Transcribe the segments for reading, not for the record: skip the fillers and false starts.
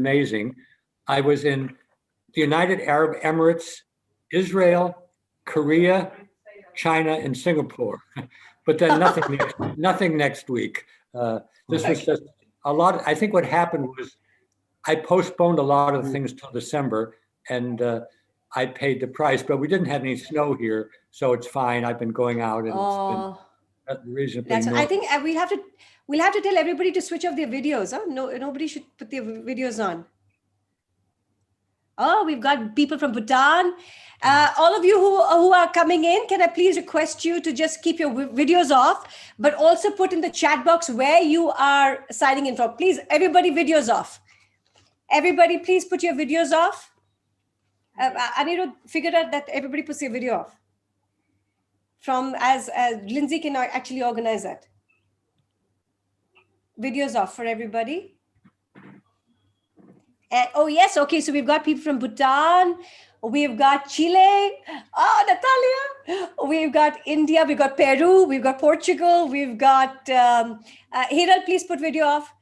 amazing. I was in the United Arab Emirates, Israel, Korea, China, and Singapore, but then nothing next week. This was just a lot. I think what happened was I postponed a lot of things till December, and I paid the price. But we didn't have any snow here, so it's fine. I've been going out, and it's been reasonably. I think we'll have to tell everybody to switch off their videos. Huh? No, nobody should put their videos on. Oh, we've got people from Bhutan. All of you who are coming in, can I please request you to just keep your videos off, but also put in the chat box where you are signing in from. Please, everybody, videos off. Everybody, please put your videos off. I need to figure out that everybody puts their video off. As Lindsay can actually organize that. Videos off for everybody. And, oh, yes. Okay. So we've got people from Bhutan. We've got Chile. Oh, Natalia. We've got India. We've got Peru. We've got Portugal. We've got Hiral, please put video off.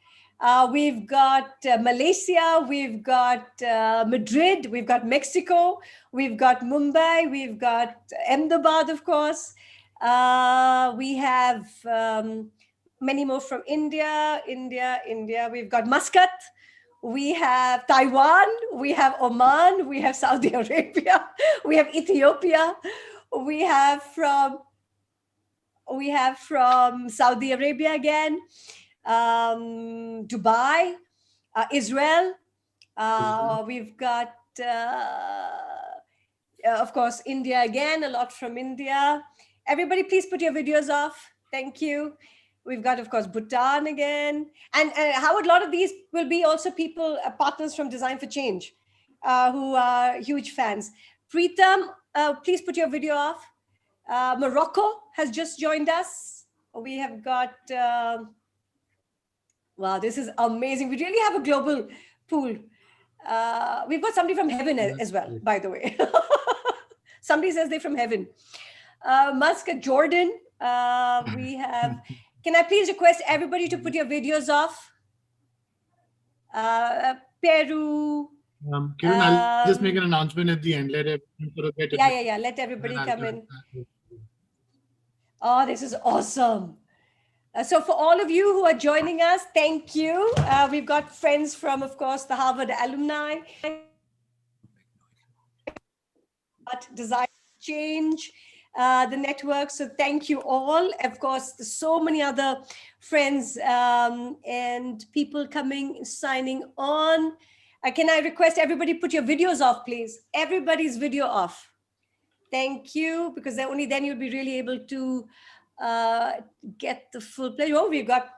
We've got Malaysia. We've got Madrid. We've got Mexico. We've got Mumbai. We've got Ahmedabad, of course. We have many more from India. We've got Muscat. We have Taiwan, we have Oman, we have Saudi Arabia, we have Ethiopia, we have from Saudi Arabia again, Dubai, Israel. We've got, of course, India again, a lot from India. Everybody, please put your videos off. Thank you. We've got, of course, Bhutan again. And Howard, a lot of these will be also people, partners from Design for Change, who are huge fans. Preetam, please put your video off. Morocco has just joined us. We have got, wow, this is amazing. We really have a global pool. We've got somebody from heaven as well, by the way. Somebody says they're from heaven. Muscat, Jordan, we have... Can I please request everybody to put your videos off? Peru. Kiran, I'll just make an announcement at the end. Let Let everybody come in. Oh, this is awesome. So for all of you who are joining us, thank you. We've got friends from, of course, the Harvard alumni. Design Change. The network. So thank you all. Of course, there's so many other friends and people coming, signing on. Can I request everybody put your videos off, please? Everybody's video off. Thank you, because only then you'll be really able to get the full play. Oh, we've got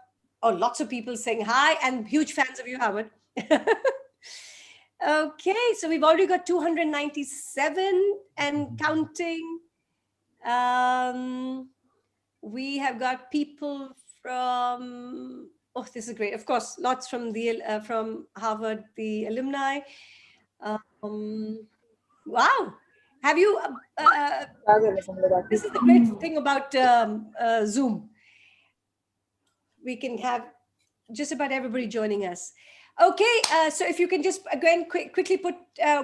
lots of people saying hi and huge fans of you, Howard. Okay, so we've already got 297 and counting. We have got people from, oh, this is great. Of course, lots from from Harvard, the alumni. Wow. Have you, this is the great thing about Zoom. We can have just about everybody joining us. Okay, so if you can just, again, quickly put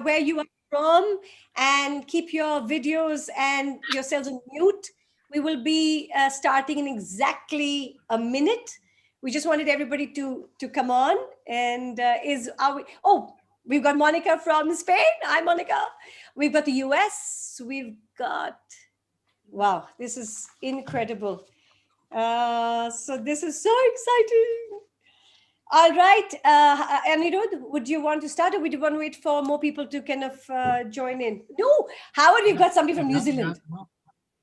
where you are from and keep your videos and yourselves on mute. We will be starting in exactly a minute. We just wanted everybody to come on. And we've got Monica from Spain. Hi, Monica. We've got the US. We've got, wow, this is incredible. So this is so exciting. All right, Anirudh, would you want to start, or would you want to wait for more people to kind of join in? No, Howard, we've got somebody from New Zealand.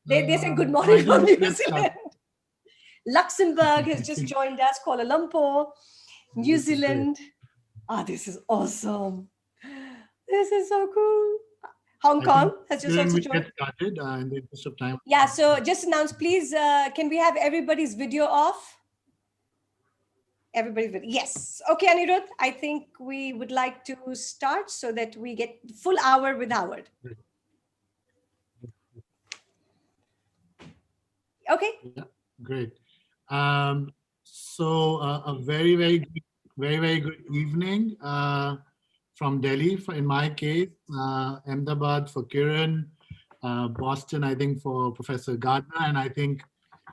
They say good morning from New Zealand. Luxembourg has just joined us, Kuala Lumpur, New Zealand. This is awesome. This is so cool. Hong Kong has just also joined. Started in the interest of time. Yeah, so just announce, please, can we have everybody's video off? Everybody's video. Yes. Okay, Anirudh, I think we would like to start so that we get full hour with Howard. Okay. Yeah, great. So a very, very very, very good evening from Delhi, in my case, Ahmedabad for Kiran, Boston, I think, for Professor Gardner, and I think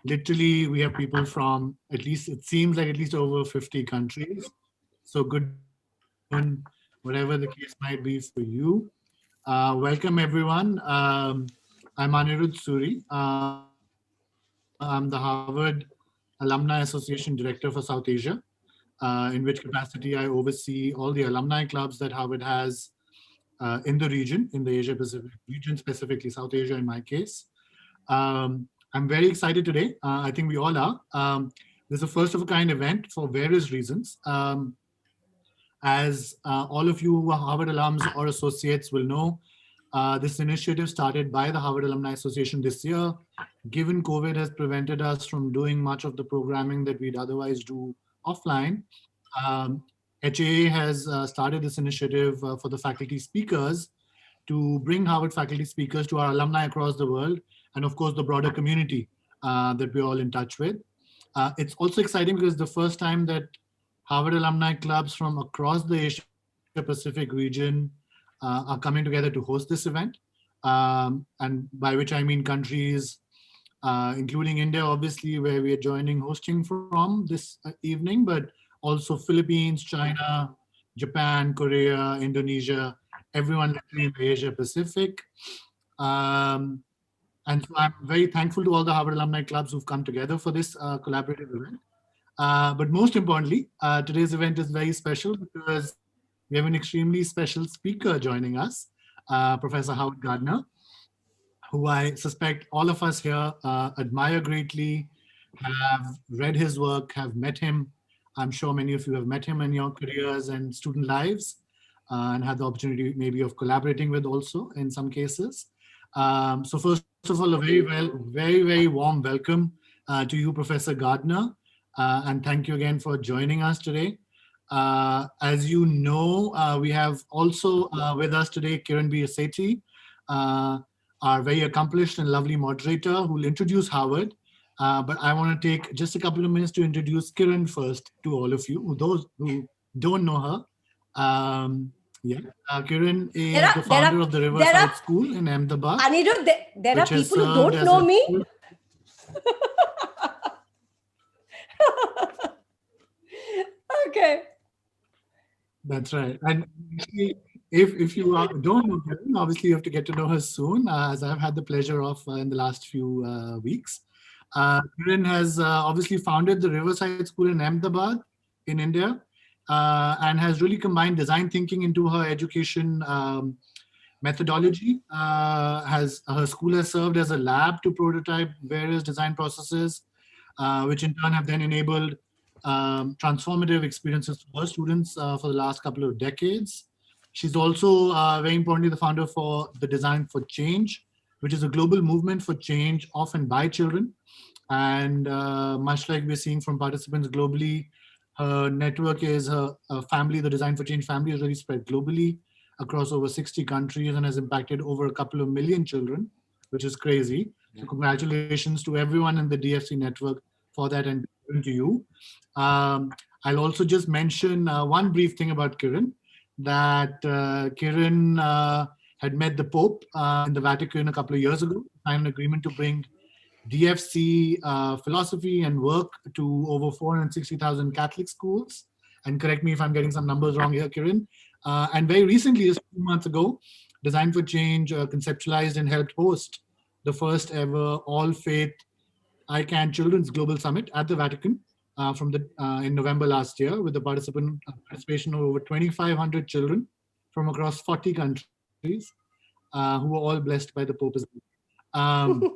literally we have people from at least, it seems like at least over 50 countries. So good afternoon, whatever the case might be for you. Welcome everyone. I'm Anirudh Suri. I'm the Harvard Alumni Association Director for South Asia, in which capacity I oversee all the alumni clubs that Harvard has in the region, in the Asia Pacific region, specifically South Asia in my case. I'm very excited today. I think we all are. This is a first of a kind event for various reasons. As all of you who are Harvard alums or associates will know, this initiative started by the Harvard Alumni Association this year. Given COVID has prevented us from doing much of the programming that we'd otherwise do offline, HAA has started this initiative for the faculty speakers to bring Harvard faculty speakers to our alumni across the world, and of course the broader community that we're all in touch with. It's also exciting because the first time that Harvard alumni clubs from across the Asia Pacific region are coming together to host this event. And by which I mean countries, including India, obviously, where we are joining hosting from this evening, but also Philippines, China, Japan, Korea, Indonesia, everyone in the Asia Pacific. And so I'm very thankful to all the Harvard alumni clubs who've come together for this collaborative event. But most importantly, today's event is very special because we have an extremely special speaker joining us, Professor Howard Gardner, who I suspect all of us here admire greatly, have read his work, have met him. I'm sure many of you have met him in your careers and student lives and had the opportunity maybe of collaborating with also in some cases. So first of all, a very warm welcome to you, Professor Gardner. And thank you again for joining us today. As you know, we have also with us today Kiran Bir Sethi, our very accomplished and lovely moderator who will introduce Harvard. But I want to take just a couple of minutes to introduce Kiran first to all of you, those who don't know her. Kiran is the founder of the Riverside School in Ahmedabad. Anirudh, there are people who don't know me. Okay. That's right. And if you don't know her, obviously you have to get to know her soon, as I've had the pleasure of in the last few weeks. Kiran has obviously founded the Riverside School in Ahmedabad in India and has really combined design thinking into her education methodology. Her school has served as a lab to prototype various design processes, which in turn have then enabled transformative experiences for her students for the last couple of decades. She's also very importantly the founder for the Design for Change, which is a global movement for change of and by children. And much like we're seeing from participants globally, her network is her family, the Design for Change family is really spread globally across over 60 countries and has impacted over a couple of million children, which is crazy. So congratulations to everyone in the DFC network for that, and to you. I'll also just mention one brief thing about Kiran, that Kiran had met the Pope in the Vatican a couple of years ago, signed an agreement to bring DFC philosophy and work to over 460,000 Catholic schools. And correct me if I'm getting some numbers wrong here, Kiran. And very recently, just 2 months ago, Design for Change conceptualized and helped host the first ever all-faith ICANN Children's Global Summit at the Vatican in November last year, with the participation of over 2,500 children from across 40 countries who were all blessed by the Pope as well.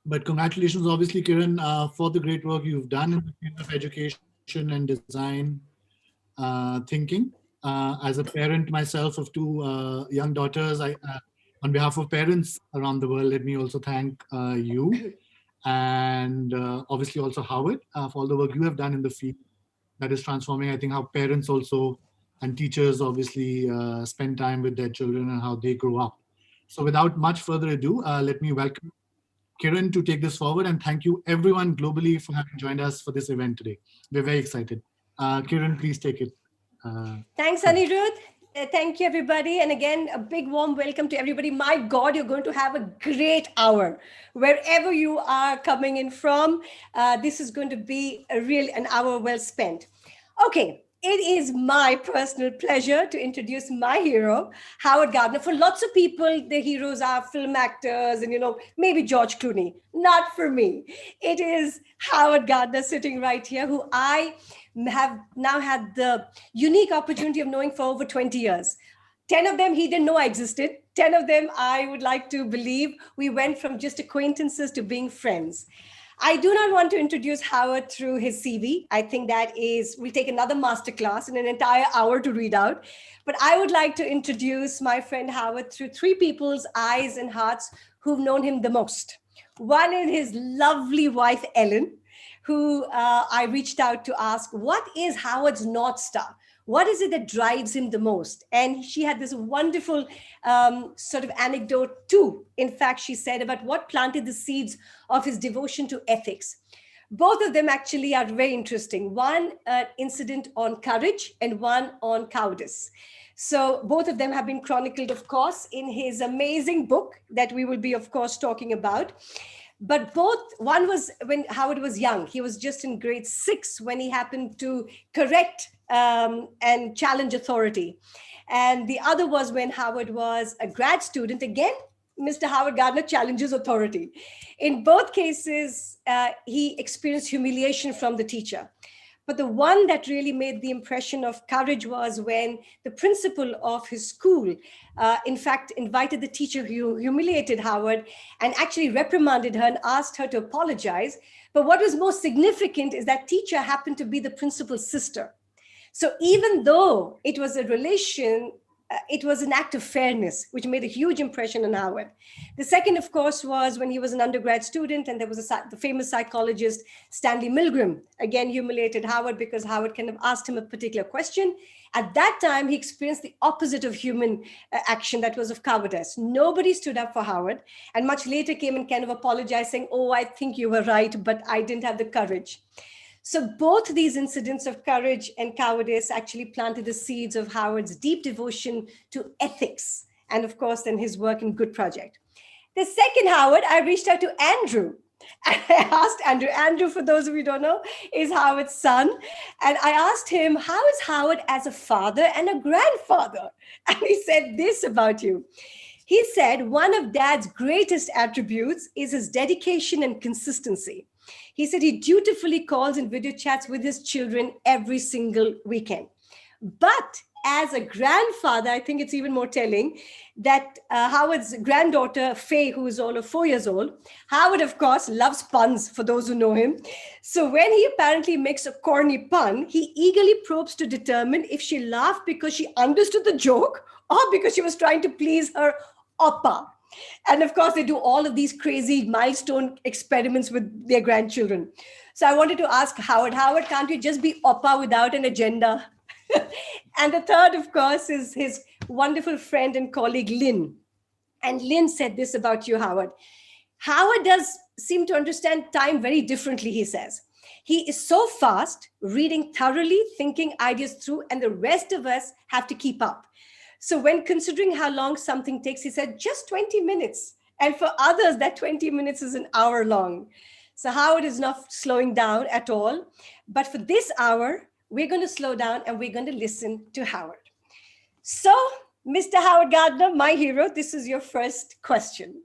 But congratulations, obviously, Kiran, for the great work you've done in the field of education and design thinking. As a parent myself of two young daughters, on behalf of parents around the world, let me also thank you and obviously also Howard for all the work you have done in the field that is transforming, I think, how parents also and teachers obviously spend time with their children and how they grow up. So without much further ado, let me welcome Kiran to take this forward, and thank you everyone globally for having joined us for this event today. We're very excited. Kiran, please take it Thanks, Anirudh. Thank you, everybody. And again, a big warm welcome to everybody. My God, you're going to have a great hour. Wherever you are coming in from, this is going to be an hour well spent. Okay, it is my personal pleasure to introduce my hero, Howard Gardner. For lots of people, the heroes are film actors and, maybe George Clooney. Not for me. It is Howard Gardner sitting right here, who I have now had the unique opportunity of knowing for over 20 years. 10 of them he didn't know I existed. 10 of them I would like to believe we went from just acquaintances to being friends. I do not want to introduce Howard through his CV. I think we'll take another masterclass in an entire hour to read out. But I would like to introduce my friend Howard through three people's eyes and hearts who've known him the most. One is his lovely wife, Ellen, who I reached out to ask, what is Howard's North Star? What is it that drives him the most? And she had this wonderful sort of anecdote too. In fact, she said about what planted the seeds of his devotion to ethics. Both of them actually are very interesting. One incident on courage and one on cowardice. So both of them have been chronicled, of course, in his amazing book that we will be, of course, talking about. But one was when Howard was young. He was just in grade 6 when he happened to correct and challenge authority. And the other was when Howard was a grad student. Again, Mr. Howard Gardner challenges authority. In both cases, he experienced humiliation from the teacher. But the one that really made the impression of courage was when the principal of his school, in fact, invited the teacher who humiliated Howard and actually reprimanded her and asked her to apologize. But what was most significant is that teacher happened to be the principal's sister. So even though it was a relation, it was an act of fairness, which made a huge impression on Howard. The second, of course, was when he was an undergrad student, and there was the famous psychologist, Stanley Milgram, again humiliated Howard because Howard kind of asked him a particular question. At that time, he experienced the opposite of human action, that was of cowardice. Nobody stood up for Howard, and much later came and kind of apologized, saying, oh, I think you were right, but I didn't have the courage. So both these incidents of courage and cowardice actually planted the seeds of Howard's deep devotion to ethics, and of course, then his work in Good Project. The second Howard, I reached out to Andrew. And I asked Andrew. Andrew, for those of you who don't know, is Howard's son. And I asked him, how is Howard as a father and a grandfather? And he said this about you. He said, one of Dad's greatest attributes is his dedication and consistency. He said he dutifully calls and video chats with his children every single weekend. But as a grandfather, I think it's even more telling that Howard's granddaughter, Faye, who is all of 4 years old, Howard, of course, loves puns, for those who know him. So when he apparently makes a corny pun, he eagerly probes to determine if she laughed because she understood the joke or because she was trying to please her oppa. And of course, they do all of these crazy milestone experiments with their grandchildren. So I wanted to ask Howard, can't you just be oppa without an agenda? And the third, of course, is his wonderful friend and colleague, Lynn. And Lynn said this about you, Howard. Howard does seem to understand time very differently, he says. He is so fast, reading thoroughly, thinking ideas through, and the rest of us have to keep up. So when considering how long something takes, he said, just 20 minutes. And for others, that 20 minutes is an hour long. So Howard is not slowing down at all. But for this hour, we're going to slow down and we're going to listen to Howard. So, Mr. Howard Gardner, my hero, this is your first question.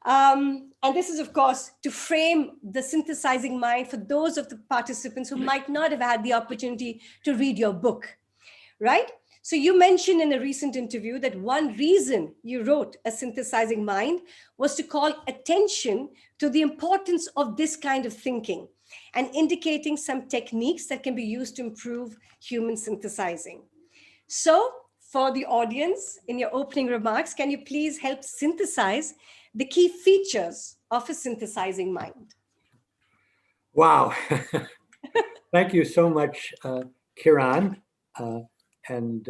And this is, of course, to frame the synthesizing mind for those of the participants who might not have had the opportunity to read your book, right? So you mentioned in a recent interview that one reason you wrote A Synthesizing Mind was to call attention to the importance of this kind of thinking and indicating some techniques that can be used to improve human synthesizing. So for the audience, in your opening remarks, can you please help synthesize the key features of a synthesizing mind? Wow. Thank you so much, Kiran. And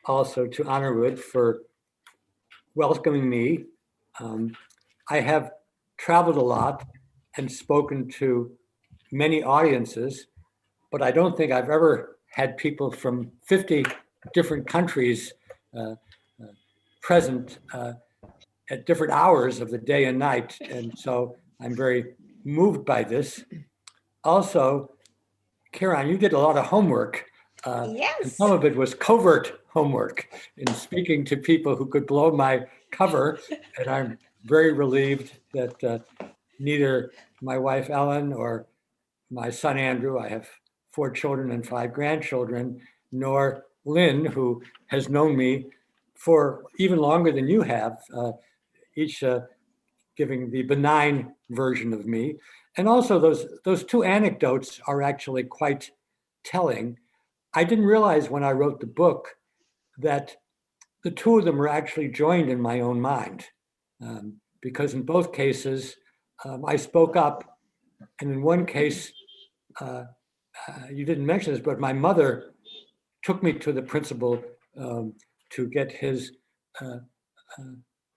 also to Anirudh for welcoming me. I have traveled a lot and spoken to many audiences, but I don't think I've ever had people from 50 different countries present at different hours of the day and night. And so I'm very moved by this. Also, Kiran, you did a lot of homework. And Yes. some of it was covert homework in speaking to people who could blow my cover. And I'm very relieved that neither my wife, Ellen, or my son, Andrew, I have 4 children and 5 grandchildren, nor Lynn, who has known me for even longer than you have, each giving the benign version of me. And also those 2 anecdotes are actually quite telling. I didn't realize when I wrote the book that the 2 of them were actually joined in my own mind, because in both cases, I spoke up. And in one case, you didn't mention this, but my mother took me to the principal to get his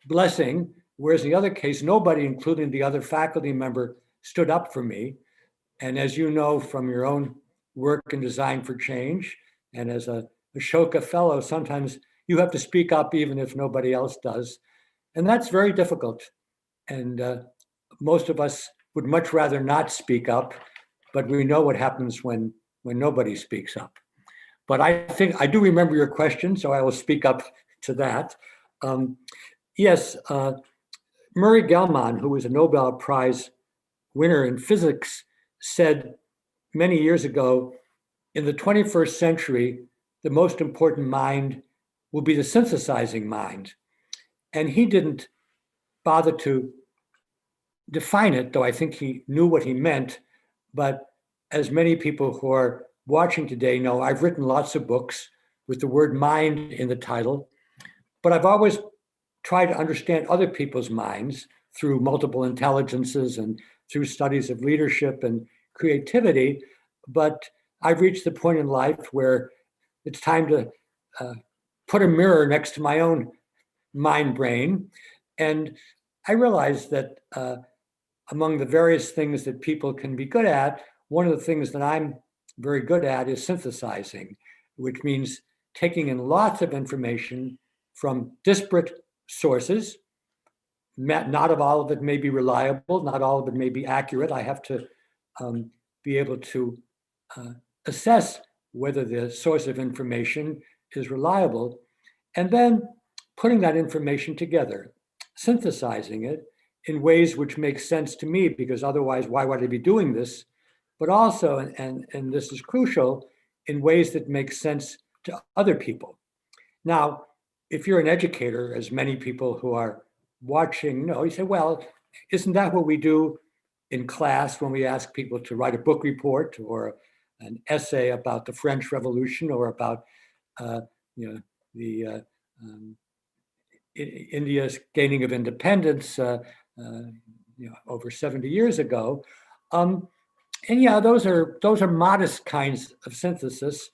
blessing, whereas in the other case, nobody, including the other faculty member, stood up for me. And as you know from your own work in Design for Change, and as a Ashoka Fellow, sometimes you have to speak up even if nobody else does. And that's very difficult. And most of us would much rather not speak up, but we know what happens when nobody speaks up. But I think I do remember your question, so I will speak up to that. Yes, Murray Gell-Mann, who was a Nobel Prize winner in physics, said many years ago, in the 21st century, the most important mind will be the synthesizing mind. And he didn't bother to define it, though I think he knew what he meant. But as many people who are watching today know, I've written lots of books with the word mind in the title, but I've always tried to understand other people's minds through multiple intelligences and through studies of leadership and creativity. But I've reached the point in life where it's time to put a mirror next to my own mind brain. And I realized that among the various things that people can be good at, one of the things that I'm very good at is synthesizing, which means taking in lots of information from disparate sources. Not all of it may be reliable, not all of it may be accurate. I have to be able to assess whether the source of information is reliable, and then putting that information together, synthesizing it in ways which make sense to me, because otherwise, why would I be doing this? But also, and this is crucial, in ways that make sense to other people. Now, if you're an educator, as many people who are watching know, you say, well, isn't that what we do in class when we ask people to write a book report or an essay about the French Revolution or about India's gaining of independence over 70 years ago? And yeah, those are modest kinds of synthesis,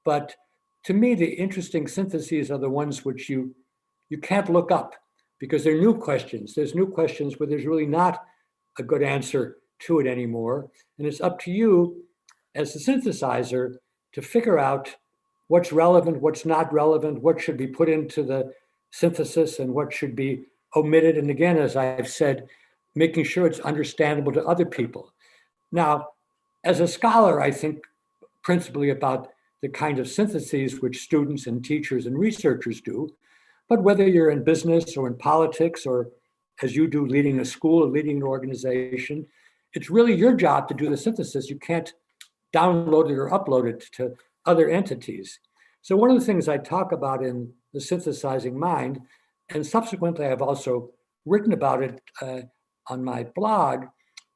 but to me, the interesting syntheses are the ones which you can't look up because they're new questions. There's new questions where there's really not a good answer to it anymore. And it's up to you as the synthesizer to figure out what's relevant, what's not relevant, what should be put into the synthesis and what should be omitted. And again, as I've said, making sure it's understandable to other people. Now, as a scholar, I think principally about the kind of syntheses which students and teachers and researchers do. But whether you're in business or in politics, or as you do, leading a school or leading an organization, it's really your job to do the synthesis. You can't download it or upload it to other entities. So one of the things I talk about in The Synthesizing Mind, and subsequently I've also written about it on my blog,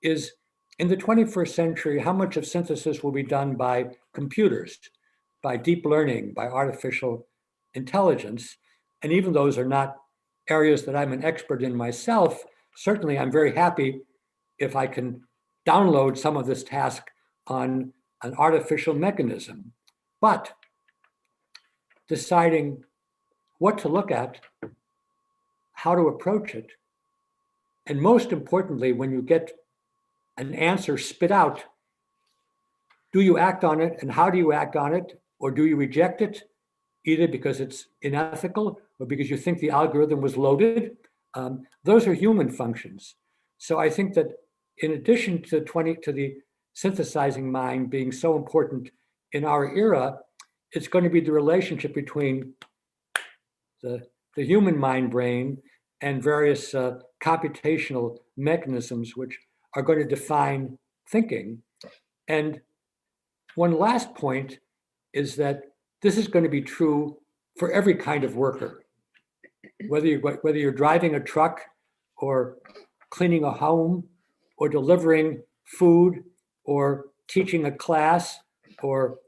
is in the 21st century, how much of synthesis will be done by computers, by deep learning, by artificial intelligence. And even those are not areas that I'm an expert in myself. Certainly, I'm very happy if I can download some of this task on an artificial mechanism. But deciding what to look at, how to approach it, and most importantly, when you get an answer spit out, do you act on it, and how do you act on it, or do you reject it, either because it's unethical or because you think the algorithm was loaded? Those are human functions. So I think that in addition to the synthesizing mind being so important in our era, it's going to be the relationship between the human mind brain and various computational mechanisms which are going to define thinking. And one last point is that this is going to be true for every kind of worker. Whether you're driving a truck or cleaning a home or delivering food or teaching a class or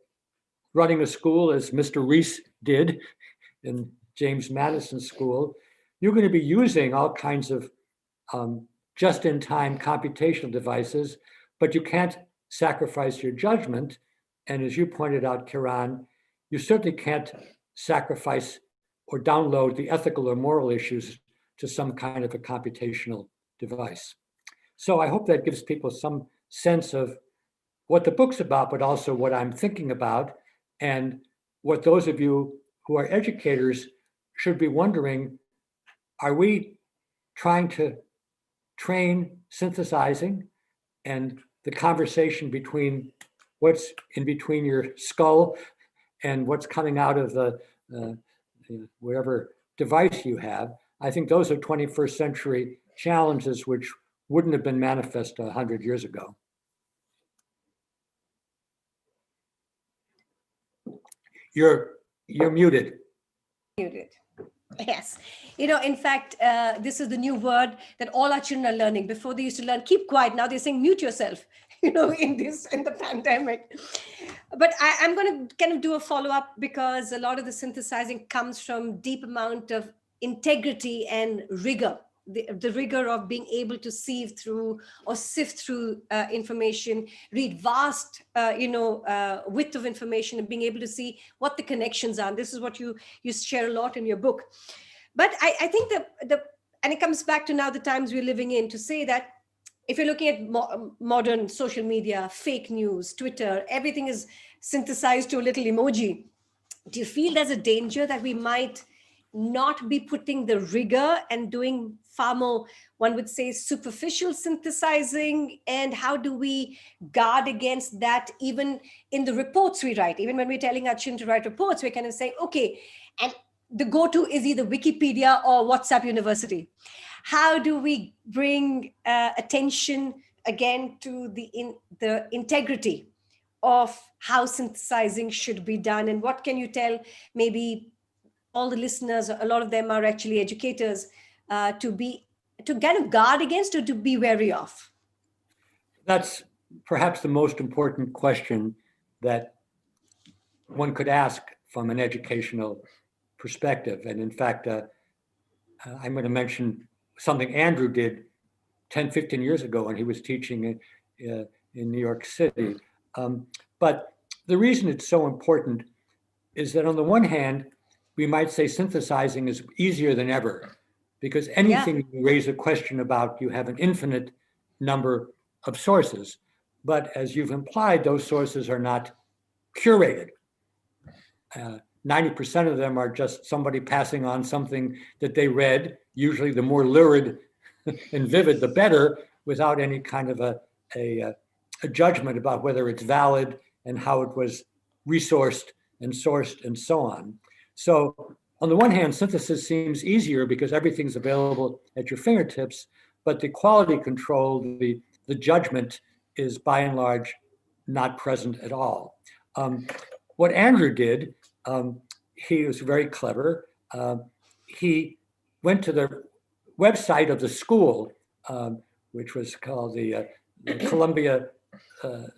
running a school, as Mr. Reese did in James Madison School, you're going to be using all kinds of just-in-time computational devices, but you can't sacrifice your judgment. And as you pointed out, Kiran, you certainly can't sacrifice or download the ethical or moral issues to some kind of a computational device. So I hope that gives people some sense of what the book's about, but also what I'm thinking about, and what those of you who are educators should be wondering: are we trying to train synthesizing and the conversation between what's in between your skull and what's coming out of the whatever device you have? I think those are 21st century challenges which wouldn't have been manifest 100 years ago. You're muted. Muted. Yes. In fact, this is the new word that all our children are learning. Before they used to learn, keep quiet. Now they're saying, mute yourself, in the pandemic. But I'm going to kind of do a follow-up, because a lot of the synthesizing comes from deep amount of integrity and rigor. The rigor of being able to sieve through or sift through information, read vast, width of information, and being able to see what the connections are. And this is what you share a lot in your book. But I think and it comes back to now the times we're living in, to say that if you're looking at modern social media, fake news, Twitter, everything is synthesized to a little emoji. Do you feel there's a danger that we might not be putting the rigor and doing far more, one would say, superficial synthesizing? And how do we guard against that even in the reports we write? Even when we're telling our children to write reports, we're kind of saying, okay, and the go-to is either Wikipedia or WhatsApp University. How do we bring attention again to the integrity of how synthesizing should be done? And what can you tell maybe all the listeners, a lot of them are actually educators, to kind of guard against, or to be wary of? That's perhaps the most important question that one could ask from an educational perspective. And in fact, I'm going to mention something Andrew did 10, 15 years ago when he was teaching in New York City. But the reason it's so important is that on the one hand, we might say synthesizing is easier than ever, because anything you raise a question about, you have an infinite number of sources. But as you've implied, those sources are not curated. 90% of them are just somebody passing on something that they read, usually the more lurid and vivid, the better, without any kind of a judgment about whether it's valid and how it was resourced and sourced and so on. So on the one hand, synthesis seems easier because everything's available at your fingertips, but the quality control, the judgment is by and large not present at all. What Andrew did, he was very clever. He went to the website of the school, which was called the Columbia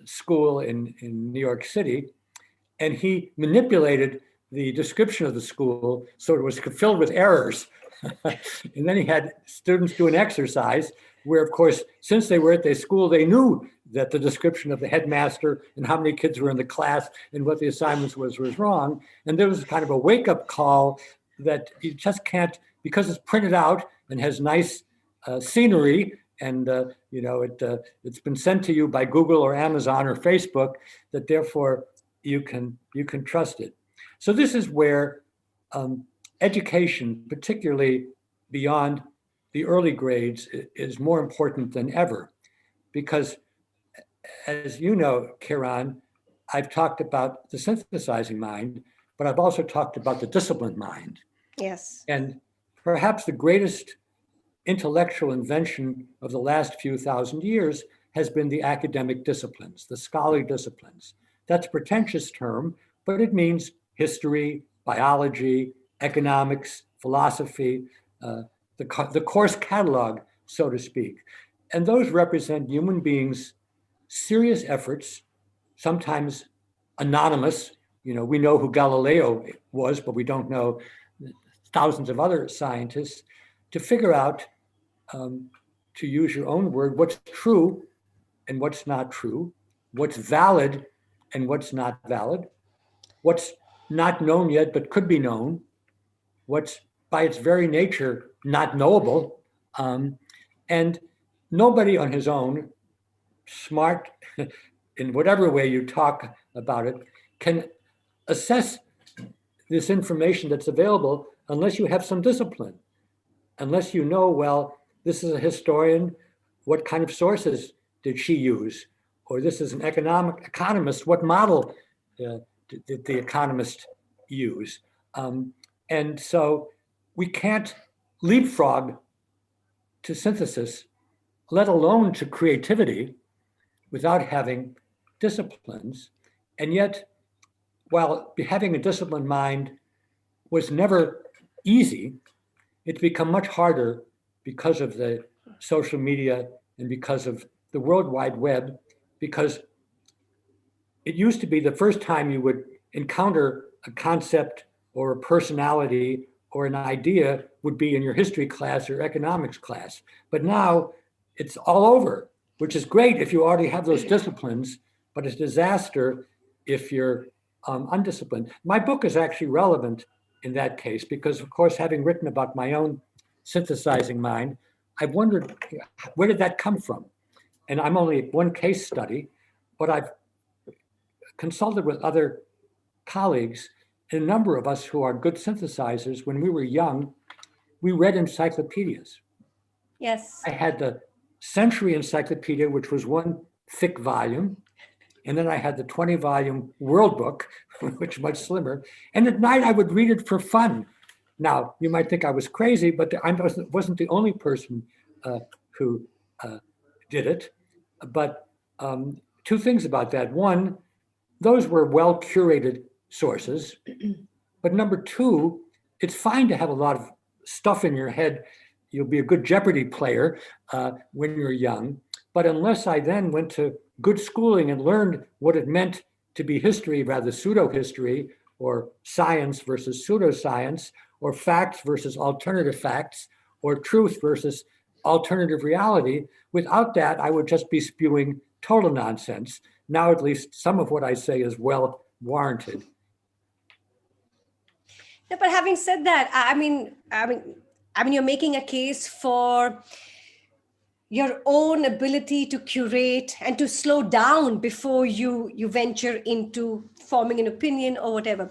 School in New York City, and he manipulated the description of the school so it was filled with errors. And then he had students do an exercise where, of course, since they were at their school, they knew that the description of the headmaster and how many kids were in the class and what the assignments was wrong. And there was kind of a wake-up call that you just can't, because it's printed out and has nice scenery, and it's been sent to you by Google or Amazon or Facebook, that therefore you can trust it. So this is where education, particularly beyond the early grades, is more important than ever, because as you know, Kiran, I've talked about the synthesizing mind, but I've also talked about the disciplined mind. Yes. And perhaps the greatest intellectual invention of the last few thousand years has been the academic disciplines, the scholarly disciplines. That's a pretentious term, but it means history, biology, economics, philosophy, the course catalog, so to speak. And those represent human beings' serious efforts, sometimes anonymous. We know who Galileo was, but we don't know thousands of other scientists, to figure out, to use your own word, what's true and what's not true, what's valid and what's not valid, what's not known yet but could be known, what's by its very nature not knowable. And nobody on his own, smart in whatever way you talk about it, can assess this information that's available unless you have some discipline, unless you know, well, this is a historian, what kind of sources did she use? Or this is an economist, what model did the economist use? And so we can't leapfrog to synthesis, let alone to creativity, without having disciplines. And yet, while having a disciplined mind was never easy, it's become much harder because of the social media and because of the World Wide Web, because it used to be the first time you would encounter a concept or a personality or an idea would be in your history class or economics class. But now it's all over, which is great if you already have those disciplines, but it's a disaster if you're undisciplined. My book is actually relevant in that case because, of course, having written about my own synthesizing mind, I've wondered, where did that come from? And I'm only one case study, but I've consulted with other colleagues, and a number of us who are good synthesizers. When we were young, we read encyclopedias. Yes. I had the Century Encyclopedia, which was one thick volume. And then I had the 20-volume World Book, which is much slimmer. And at night, I would read it for fun. Now, you might think I was crazy, but I wasn't the only person who did it. But two things about that. One, those were well-curated sources. But number two, it's fine to have a lot of stuff in your head. You'll be a good Jeopardy player when you're young. But unless I then went to good schooling and learned what it meant to be history, rather pseudo-history, or science versus pseudoscience, or facts versus alternative facts, or truth versus alternative reality, without that, I would just be spewing total nonsense. Now, at least some of what I say is well warranted. No, but having said that, I mean, you're making a case for your own ability to curate and to slow down before you venture into forming an opinion or whatever.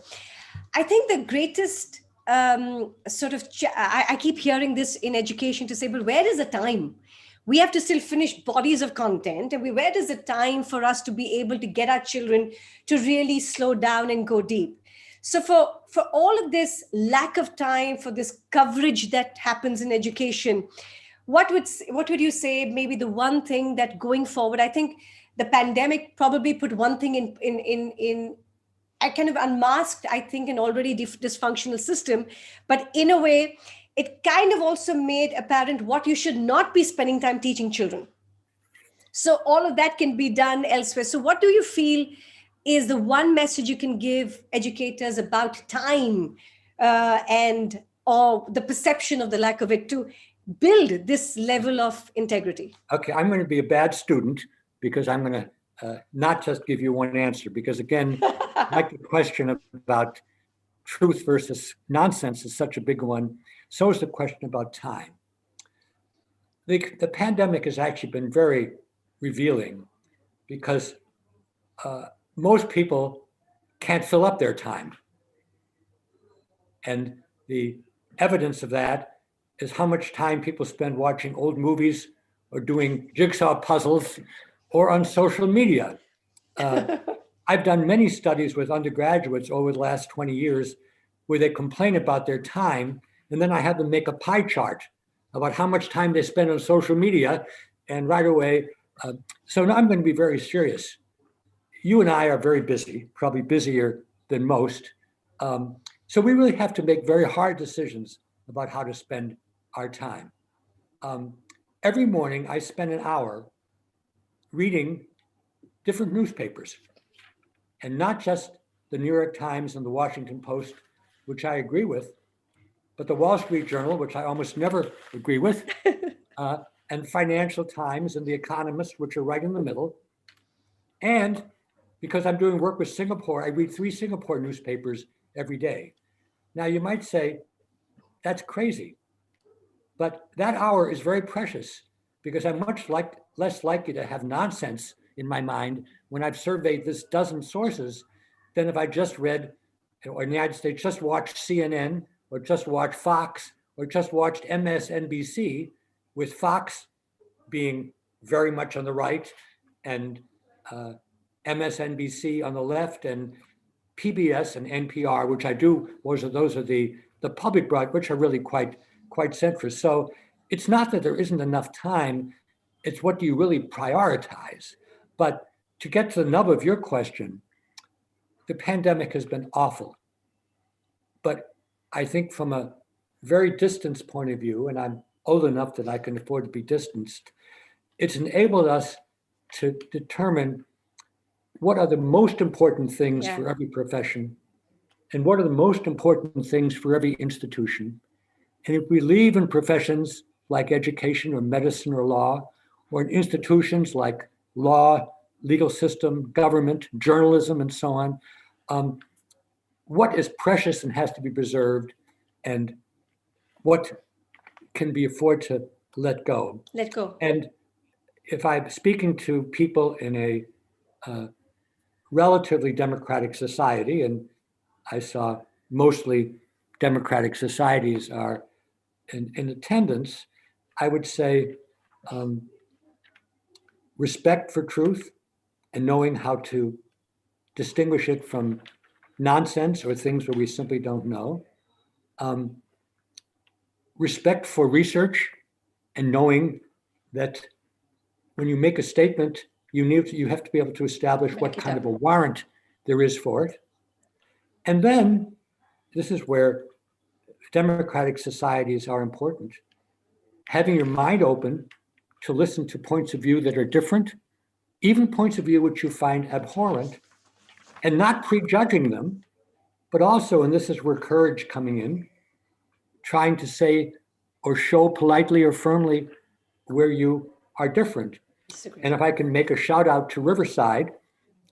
I think the greatest I keep hearing this in education to say, but where is the time? We have to still finish bodies of content, and where is the time for us to be able to get our children to really slow down and go deep? So for all of this lack of time, for this coverage that happens in education, what would you say maybe the one thing that going forward? I think the pandemic probably put one thing in I kind of unmasked, I think, an already dysfunctional system, but in a way, it kind of also made apparent what you should not be spending time teaching children. So all of that can be done elsewhere. So what do you feel is the one message you can give educators about time or the perception of the lack of it to build this level of integrity? Okay, I'm going to be a bad student because I'm going to not just give you one answer, because again, like the question about truth versus nonsense is such a big one. So is the question about time. The pandemic has actually been very revealing because most people can't fill up their time. And the evidence of that is how much time people spend watching old movies or doing jigsaw puzzles or on social media. I've done many studies with undergraduates over the last 20 years where they complain about their time, and then I have them make a pie chart about how much time they spend on social media, and right away, so now I'm going to be very serious. You and I are very busy, probably busier than most. So we really have to make very hard decisions about how to spend our time. Every morning, I spend an hour reading different newspapers, and not just the New York Times and the Washington Post, which I agree with, but the Wall Street Journal, which I almost never agree with, and Financial Times and The Economist, which are right in the middle. And because I'm doing work with Singapore, I read 3 Singapore newspapers every day. Now you might say, that's crazy, but that hour is very precious because I'm much less likely to have nonsense in my mind when I've surveyed this dozen sources than if I just read, or in the United States, just watched CNN or just watched Fox or just watched MSNBC, with Fox being very much on the right and MSNBC on the left, and PBS and NPR, which I do, those are the public broad, which are really quite centrist. So it's not that there isn't enough time, it's what do you really prioritize. But to get to the nub of your question, the pandemic has been awful. But I think from a very distant point of view, and I'm old enough that I can afford to be distanced, it's enabled us to determine what are the most important things for every profession and what are the most important things for every institution. And if we leave in professions like education or medicine or law, or in institutions like law, legal system, government, journalism, and so on, what is precious and has to be preserved, and what can be afforded to let go. Let go. And if I'm speaking to people in a relatively democratic society, and I saw mostly democratic societies are in attendance, I would say respect for truth and knowing how to distinguish it from nonsense or things where we simply don't know. Respect for research and knowing that when you make a statement, you have to be able to establish what kind of a warrant there is for it. And then, this is where democratic societies are important, having your mind open to listen to points of view that are different, even points of view which you find abhorrent, and not prejudging them, but also, and this is where courage coming in, trying to say or show politely or firmly where you are different. And if I can make a shout out to Riverside,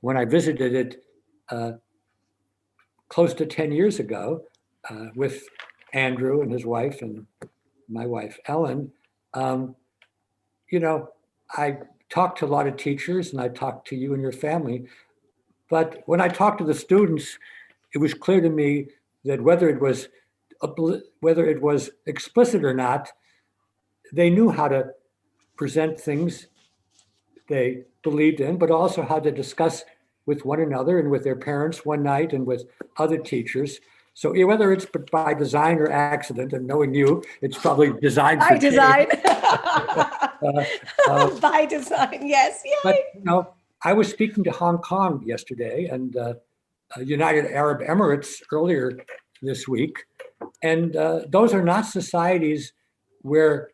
when I visited it close to 10 years ago with Andrew and his wife and my wife, Ellen, I talked to a lot of teachers and I talked to you and your family, but when I talked to the students, it was clear to me that whether it was explicit or not, they knew how to present things they believed in, but also how to discuss with one another and with their parents one night and with other teachers. So whether it's by design or accident, and knowing you, it's probably designed by design. By design, yes. Yay. But I was speaking to Hong Kong yesterday and United Arab Emirates earlier this week, and those are not societies where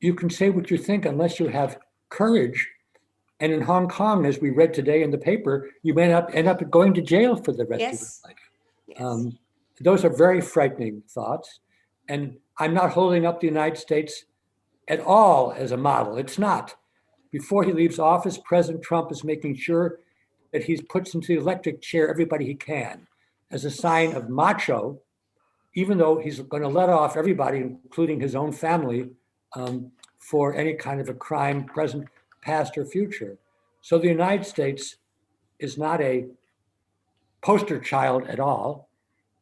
you can say what you think unless you have courage. And in Hong Kong, as we read today in the paper, you may end up going to jail for the rest of your life. Yes. Those are very frightening thoughts. And I'm not holding up the United States at all as a model. It's not. Before he leaves office, President Trump is making sure that he puts into the electric chair everybody he can as a sign of macho, even though he's going to let off everybody, including his own family, for any kind of a crime, present, past, or future. So the United States is not a poster child at all.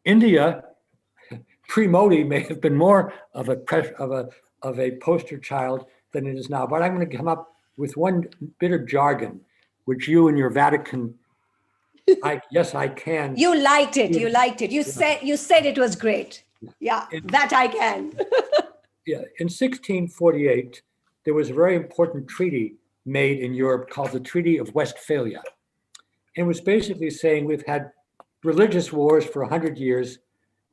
India, pre-Modi, may have been more of a poster child than it is now. But I'm going to come up with one bit of jargon, which you and your Vatican, yes, I can. You liked it. You liked it. You said it was great. Yeah, that I can. Yeah, in 1648, there was a very important treaty made in Europe called the Treaty of Westphalia. It was basically saying we've had religious wars for 100 years.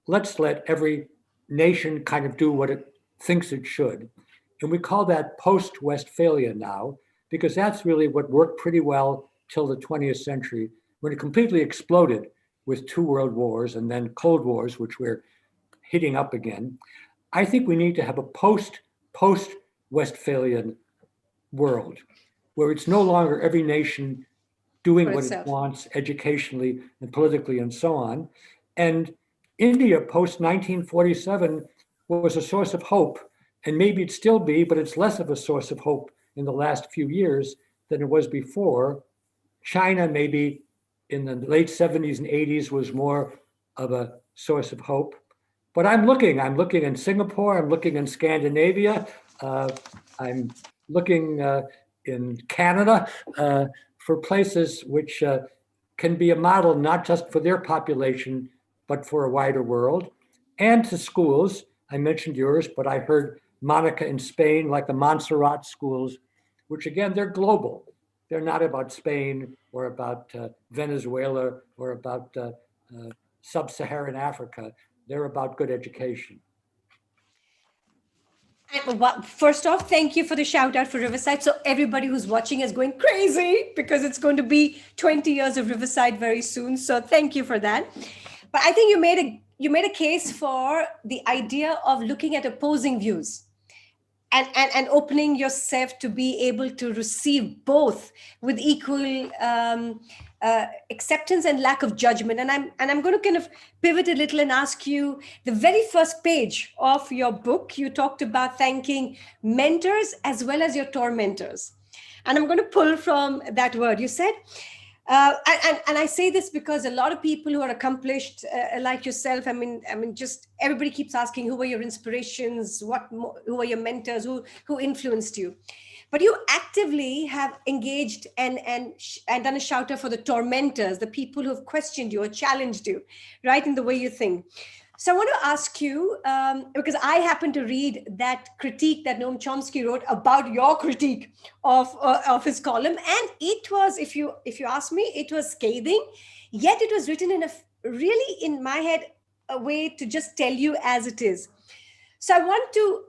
Let's let every nation kind of do what it thinks it should. And we call that post-Westphalia now, because that's really what worked pretty well till the 20th century, when it completely exploded with 2 world wars and then Cold Wars, which we're hitting up again. I think we need to have a post-Westphalian world, where it's no longer every nation doing what it wants educationally and politically and so on. And India post-1947 was a source of hope, and maybe it still be, but it's less of a source of hope in the last few years than it was before. China, maybe in the late 70s and 80s, was more of a source of hope. But I'm looking in Singapore, I'm looking in Scandinavia, I'm looking in Canada for places which can be a model not just for their population, but for a wider world, and to schools. I mentioned yours, but I heard Monica in Spain, like the Montserrat schools, which again, they're global. They're not about Spain or about Venezuela or about sub-Saharan Africa. They're about good education. Well, first off, thank you for the shout out for Riverside. So everybody who's watching is going crazy because it's going to be 20 years of Riverside very soon. So thank you for that. But I think you made a case for the idea of looking at opposing views and opening yourself to be able to receive both with equal acceptance and lack of judgment. And I'm going to kind of pivot a little and ask you, the very first page of your book, you talked about thanking mentors as well as your tormentors. And I'm going to pull from that word. You said, and I say this because a lot of people who are accomplished, like yourself, I mean, just everybody keeps asking, who were your inspirations? Who were your mentors? Who influenced you? But you actively have engaged and done a shout out for the tormentors, the people who have questioned you or challenged you, right, in the way you think. So I want to ask you, because I happened to read that critique that Noam Chomsky wrote about your critique of his column, and it was, if you ask me, it was scathing. Yet it was written in a really, in my head, a way to just tell you as it is. So I want to.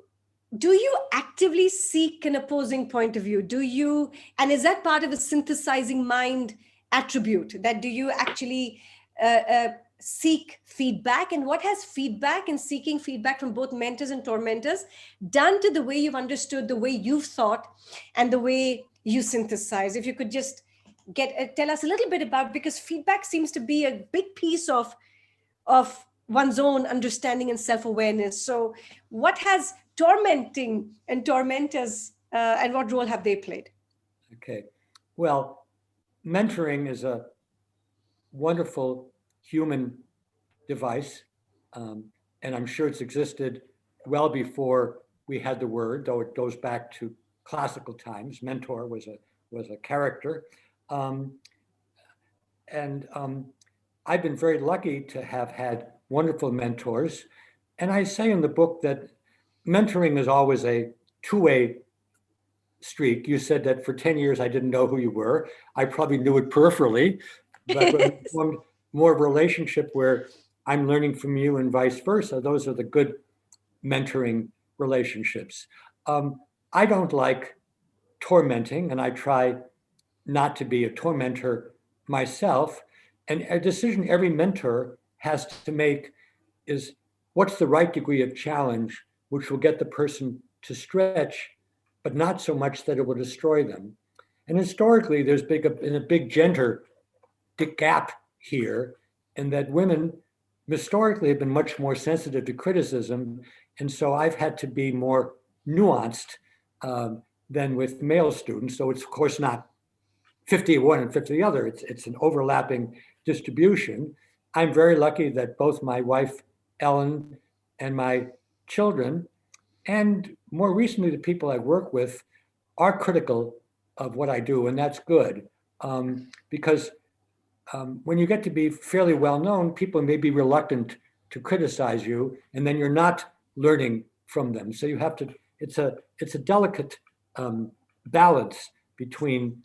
Do you actively seek an opposing point of view? And is that part of a synthesizing mind attribute? That do you actually seek feedback? And what has feedback and seeking feedback from both mentors and tormentors done to the way you've understood, the way you've thought, and the way you synthesize? If you could just tell us a little bit about, because feedback seems to be a big piece of one's own understanding and self-awareness. So what has tormenting and tormentors, and what role have they played? Okay. Well, mentoring is a wonderful human device. And I'm sure it's existed well before we had the word, though it goes back to classical times. Mentor was a character. I've been very lucky to have had wonderful mentors. And I say in the book that mentoring is always a two-way streak. You said that for 10 years, I didn't know who you were. I probably knew it peripherally, but when we formed more of a relationship where I'm learning from you and vice versa, those are the good mentoring relationships. I don't like tormenting, and I try not to be a tormentor myself. And a decision every mentor has to make is, what's the right degree of challenge which will get the person to stretch, but not so much that it will destroy them. And historically, there's been a big gender gap here, in that women historically have been much more sensitive to criticism. And so I've had to be more nuanced than with male students. So it's of course not 50 one and 50 the other. It's an overlapping distribution. I'm very lucky that both my wife, Ellen, and my children, and more recently the people I work with, are critical of what I do, and that's good. Because when you get to be fairly well known, people may be reluctant to criticize you, and then you're not learning from them. So you have to, it's a delicate balance between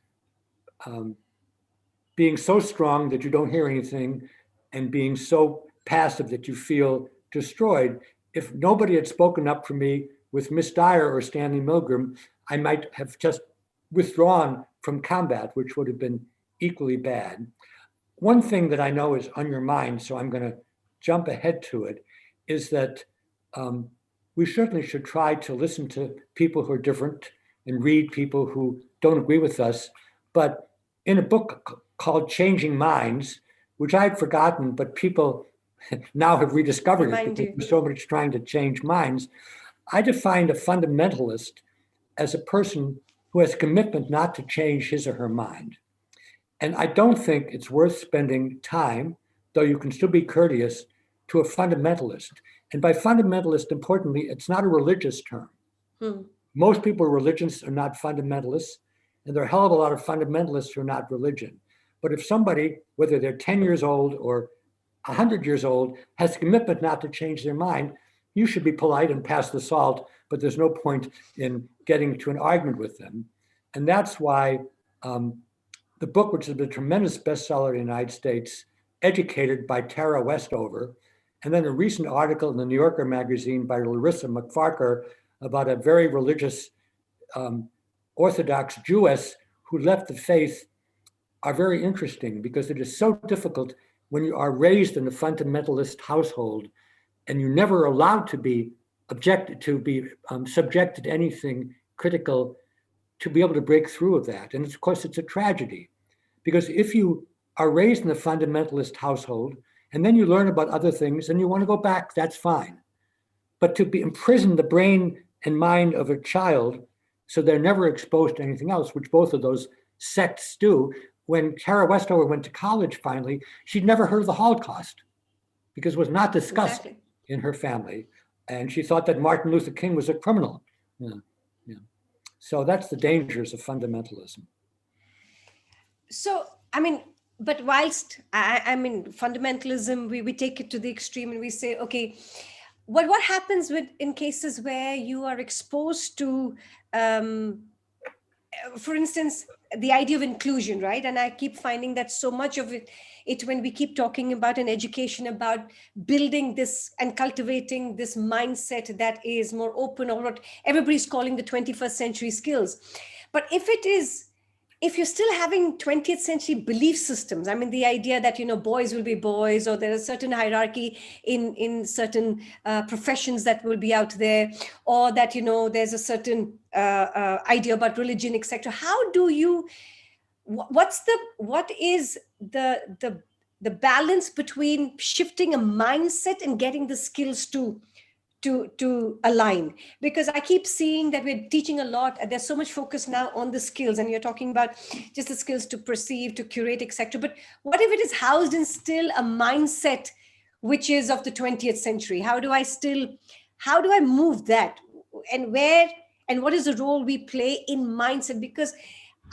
being so strong that you don't hear anything and being so passive that you feel destroyed. If nobody had spoken up for me with Miss Dyer or Stanley Milgram, I might have just withdrawn from combat, which would have been equally bad. One thing that I know is on your mind, so I'm going to jump ahead to it, is that we certainly should try to listen to people who are different and read people who don't agree with us. But in a book called Changing Minds, which I'd forgotten, but people now have rediscovered it because there's so much trying to change minds, I defined a fundamentalist as a person who has commitment not to change his or her mind. And I don't think it's worth spending time, though you can still be courteous, to a fundamentalist. And by fundamentalist, importantly, it's not a religious term. Most people who are religious are not fundamentalists, and there are a hell of a lot of fundamentalists who are not religion. But if somebody, whether they're 10 years old or 100 years old, has commitment not to change their mind, you should be polite and pass the salt, but there's no point in getting to an argument with them. And that's why the book, which has been a tremendous bestseller in the United States, Educated by Tara Westover, and then a recent article in the New Yorker magazine by Larissa McFarker about a very religious Orthodox Jewess who left the faith, are very interesting because it is so difficult when you are raised in a fundamentalist household and you're never allowed to be subjected to anything critical, to be able to break through of that. And of course, it's a tragedy because if you are raised in a fundamentalist household and then you learn about other things and you want to go back, that's fine. But to be imprison the brain and mind of a child so they're never exposed to anything else, which both of those sects do. When Tara Westover went to college finally, she'd never heard of the Holocaust because it was not discussed in her family. And she thought that Martin Luther King was a criminal. So that's the dangers of fundamentalism. So, I mean, but whilst, I mean, fundamentalism, we take it to the extreme and we say, okay, what happens in cases where you are exposed to, for instance, the idea of inclusion, right? And I keep finding that so much of it when we keep talking about an education, about building this and cultivating this mindset that is more open, or what everybody's calling the 21st century skills. But if you're still having 20th century belief systems, I mean, the idea that, boys will be boys, or there's a certain hierarchy in certain professions that will be out there, or that, there's a certain idea about religion, etc. How do you, what is the balance between shifting a mindset and getting the skills to align? Because I keep seeing that we're teaching a lot. There's so much focus now on the skills, and you're talking about just the skills to perceive, to curate, etc. But what if it is housed in still a mindset which is of the 20th century? How do I move that? And what is the role we play in mindset? Because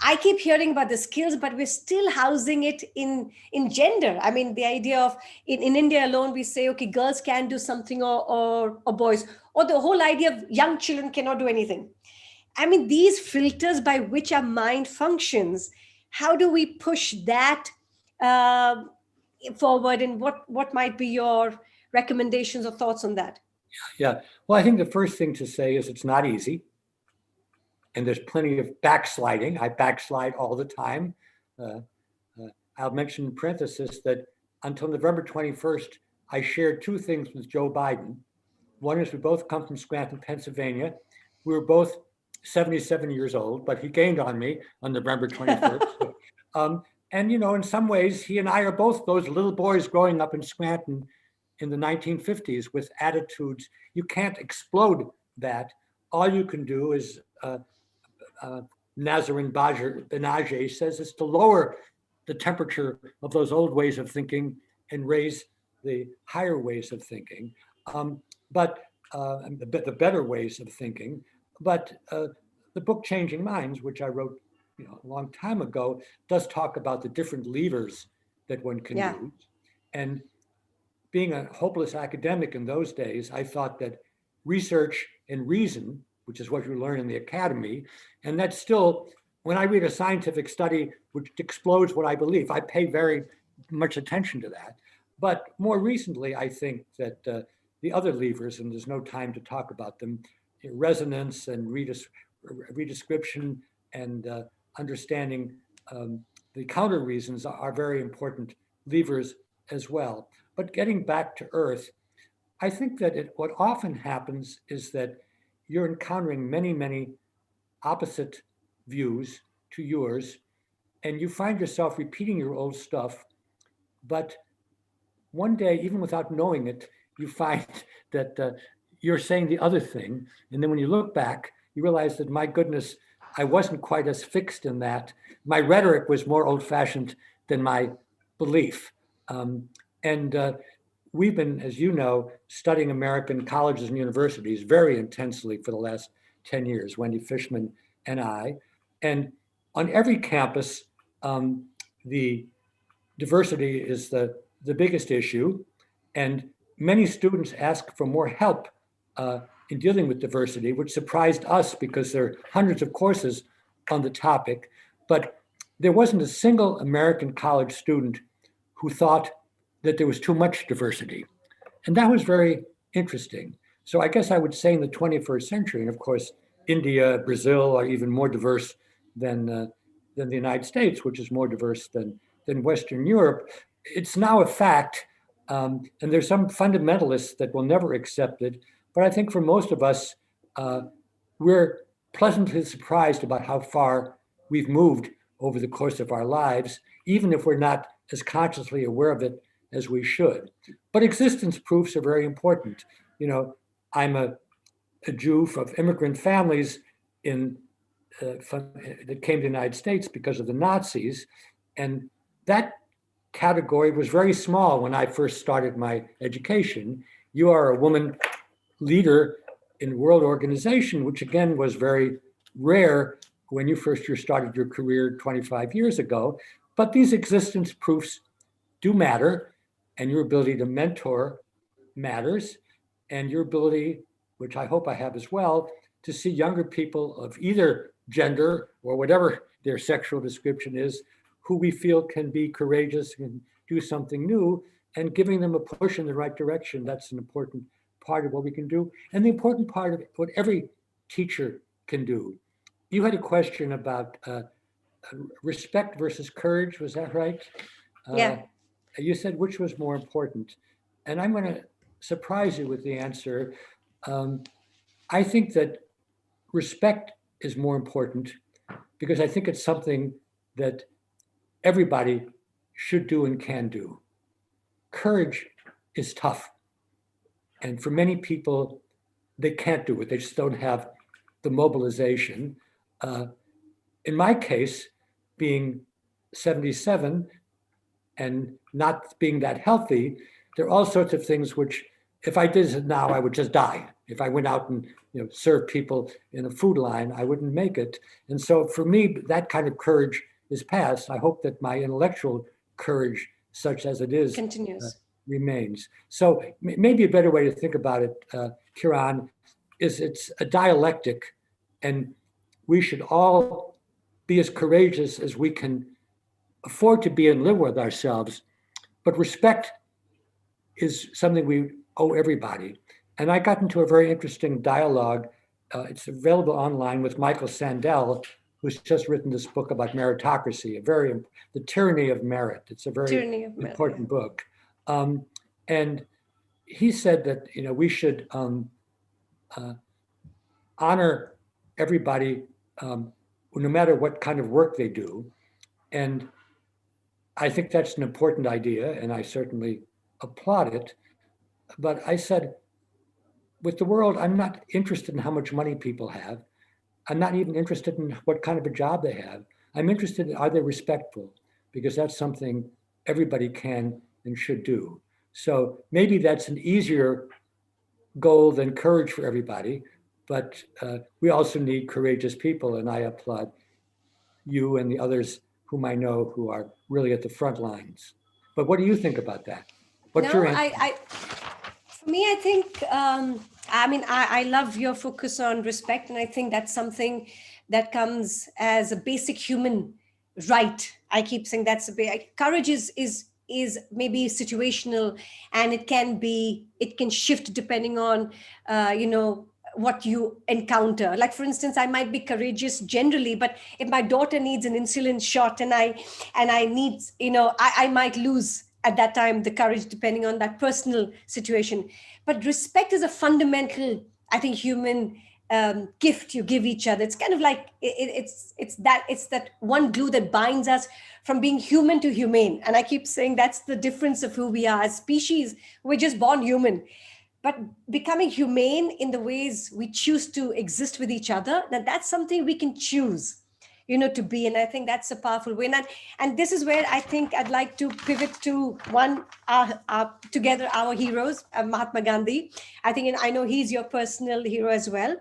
I keep hearing about the skills, but we're still housing it in gender. I mean, the idea of in India alone, we say, okay, girls can do something or boys, or the whole idea of young children cannot do anything. I mean, these filters by which our mind functions, how do we push that forward? And what might be your recommendations or thoughts on that? Yeah, well, I think the first thing to say is it's not easy. And there's plenty of backsliding. I backslide all the time. I'll mention in parenthesis that until November 21st, I shared two things with Joe Biden. One is we both come from Scranton, Pennsylvania. We were both 77 years old, but he gained on me on November 21st. And, in some ways, he and I are both those little boys growing up in Scranton in the 1950s with attitudes. You can't explode that. All you can do is Nazarene Benaje says, is to lower the temperature of those old ways of thinking and raise the higher ways of thinking, but the better ways of thinking. But the book Changing Minds, which I wrote a long time ago, does talk about the different levers that one can use. And being a hopeless academic in those days, I thought that research and reason, which is what you learn in the academy, and that's still, when I read a scientific study which explodes what I believe, I pay very much attention to that. But more recently, I think that the other levers, and there's no time to talk about them, resonance and redescription and understanding the counter reasons are very important levers as well. But getting back to Earth, I think that what often happens is that you're encountering many, many opposite views to yours, and you find yourself repeating your old stuff. But one day, even without knowing it, you find that you're saying the other thing. And then when you look back, you realize that, my goodness, I wasn't quite as fixed in that. My rhetoric was more old-fashioned than my belief. We've been, as you know, studying American colleges and universities very intensely for the last 10 years, Wendy Fishman and I. And on every campus, the diversity is the biggest issue. And many students ask for more help in dealing with diversity, which surprised us because there are hundreds of courses on the topic. But there wasn't a single American college student who thought that there was too much diversity. And that was very interesting. So I guess I would say in the 21st century, and of course, India, Brazil are even more diverse than the United States, which is more diverse than Western Europe. It's now a fact, and there's some fundamentalists that will never accept it. But I think for most of us, we're pleasantly surprised about how far we've moved over the course of our lives, even if we're not as consciously aware of it as we should. But existence proofs are very important. I'm a Jew of immigrant families that came to the United States because of the Nazis. And that category was very small when I first started my education. You are a woman leader in world organization, which again was very rare when you first started your career 25 years ago. But these existence proofs do matter, and your ability to mentor matters, and your ability, which I hope I have as well, to see younger people of either gender or whatever their sexual description is, who we feel can be courageous and do something new, and giving them a push in the right direction. That's an important part of what we can do, and the important part of what every teacher can do. You had a question about respect versus courage, was that right? Yeah. You said which was more important, and I'm going to surprise you with the answer. I think that respect is more important because I think it's something that everybody should do and can do. Courage is tough. And for many people, they can't do it. They just don't have the mobilization. In my case, being 77 and not being that healthy, there are all sorts of things which, if I did it now, I would just die. If I went out and served people in a food line, I wouldn't make it. And so for me, that kind of courage is past. I hope that my intellectual courage, such as it is, continues. Remains. So maybe a better way to think about it, Kiran, is it's a dialectic, and we should all be as courageous as we can afford to be and live with ourselves. But respect is something we owe everybody. And I got into a very interesting dialogue. It's available online with Michael Sandel, who's just written this book about meritocracy, the tyranny of merit. It's a very important book. And he said that we should honor everybody, no matter what kind of work they do. And I think that's an important idea, and I certainly applaud it. But I said, with the world, I'm not interested in how much money people have. I'm not even interested in what kind of a job they have. I'm interested in, are they respectful? because that's something everybody can and should do. So maybe that's an easier goal than courage for everybody, but we also need courageous people, and I applaud you and the others whom I know who are really at the front lines. But what do you think about that? What's your answer? For me, I think, I love your focus on respect, and I think that's something that comes as a basic human right. I keep saying that's courage is maybe situational, and it can shift depending on, what you encounter. Like, for instance, I might be courageous generally, but if my daughter needs an insulin shot and I need, I might lose at that time the courage depending on that personal situation. But respect is a fundamental, I think, human gift you give each other. It's kind of like it's that one glue that binds us from being human to humane. And I keep saying that's the difference of who we are as species. We're just born human. But becoming humane in the ways we choose to exist with each other, that's something we can choose, to be. And I think that's a powerful way. And this is where I think I'd like to pivot to together our heroes, Mahatma Gandhi. I know he's your personal hero as well.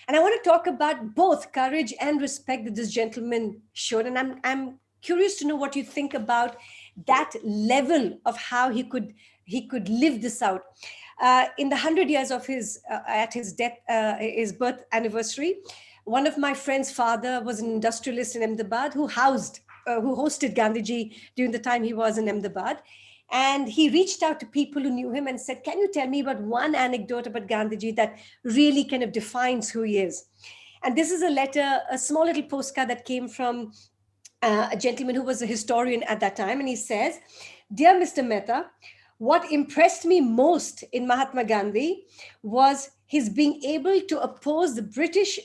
And I want to talk about both courage and respect that this gentleman showed. And I'm curious to know what you think about that level of how he could live this out. In the 100 years of at his death, his birth anniversary, one of my friend's father was an industrialist in Ahmedabad who hosted Gandhiji during the time he was in Ahmedabad. And he reached out to people who knew him and said, can you tell me about one anecdote about Gandhiji that really kind of defines who he is? And this is a letter, a small little postcard that came from a gentleman who was a historian at that time. And he says, "Dear Mr. Mehta, what impressed me most in Mahatma Gandhi was his being able to oppose the British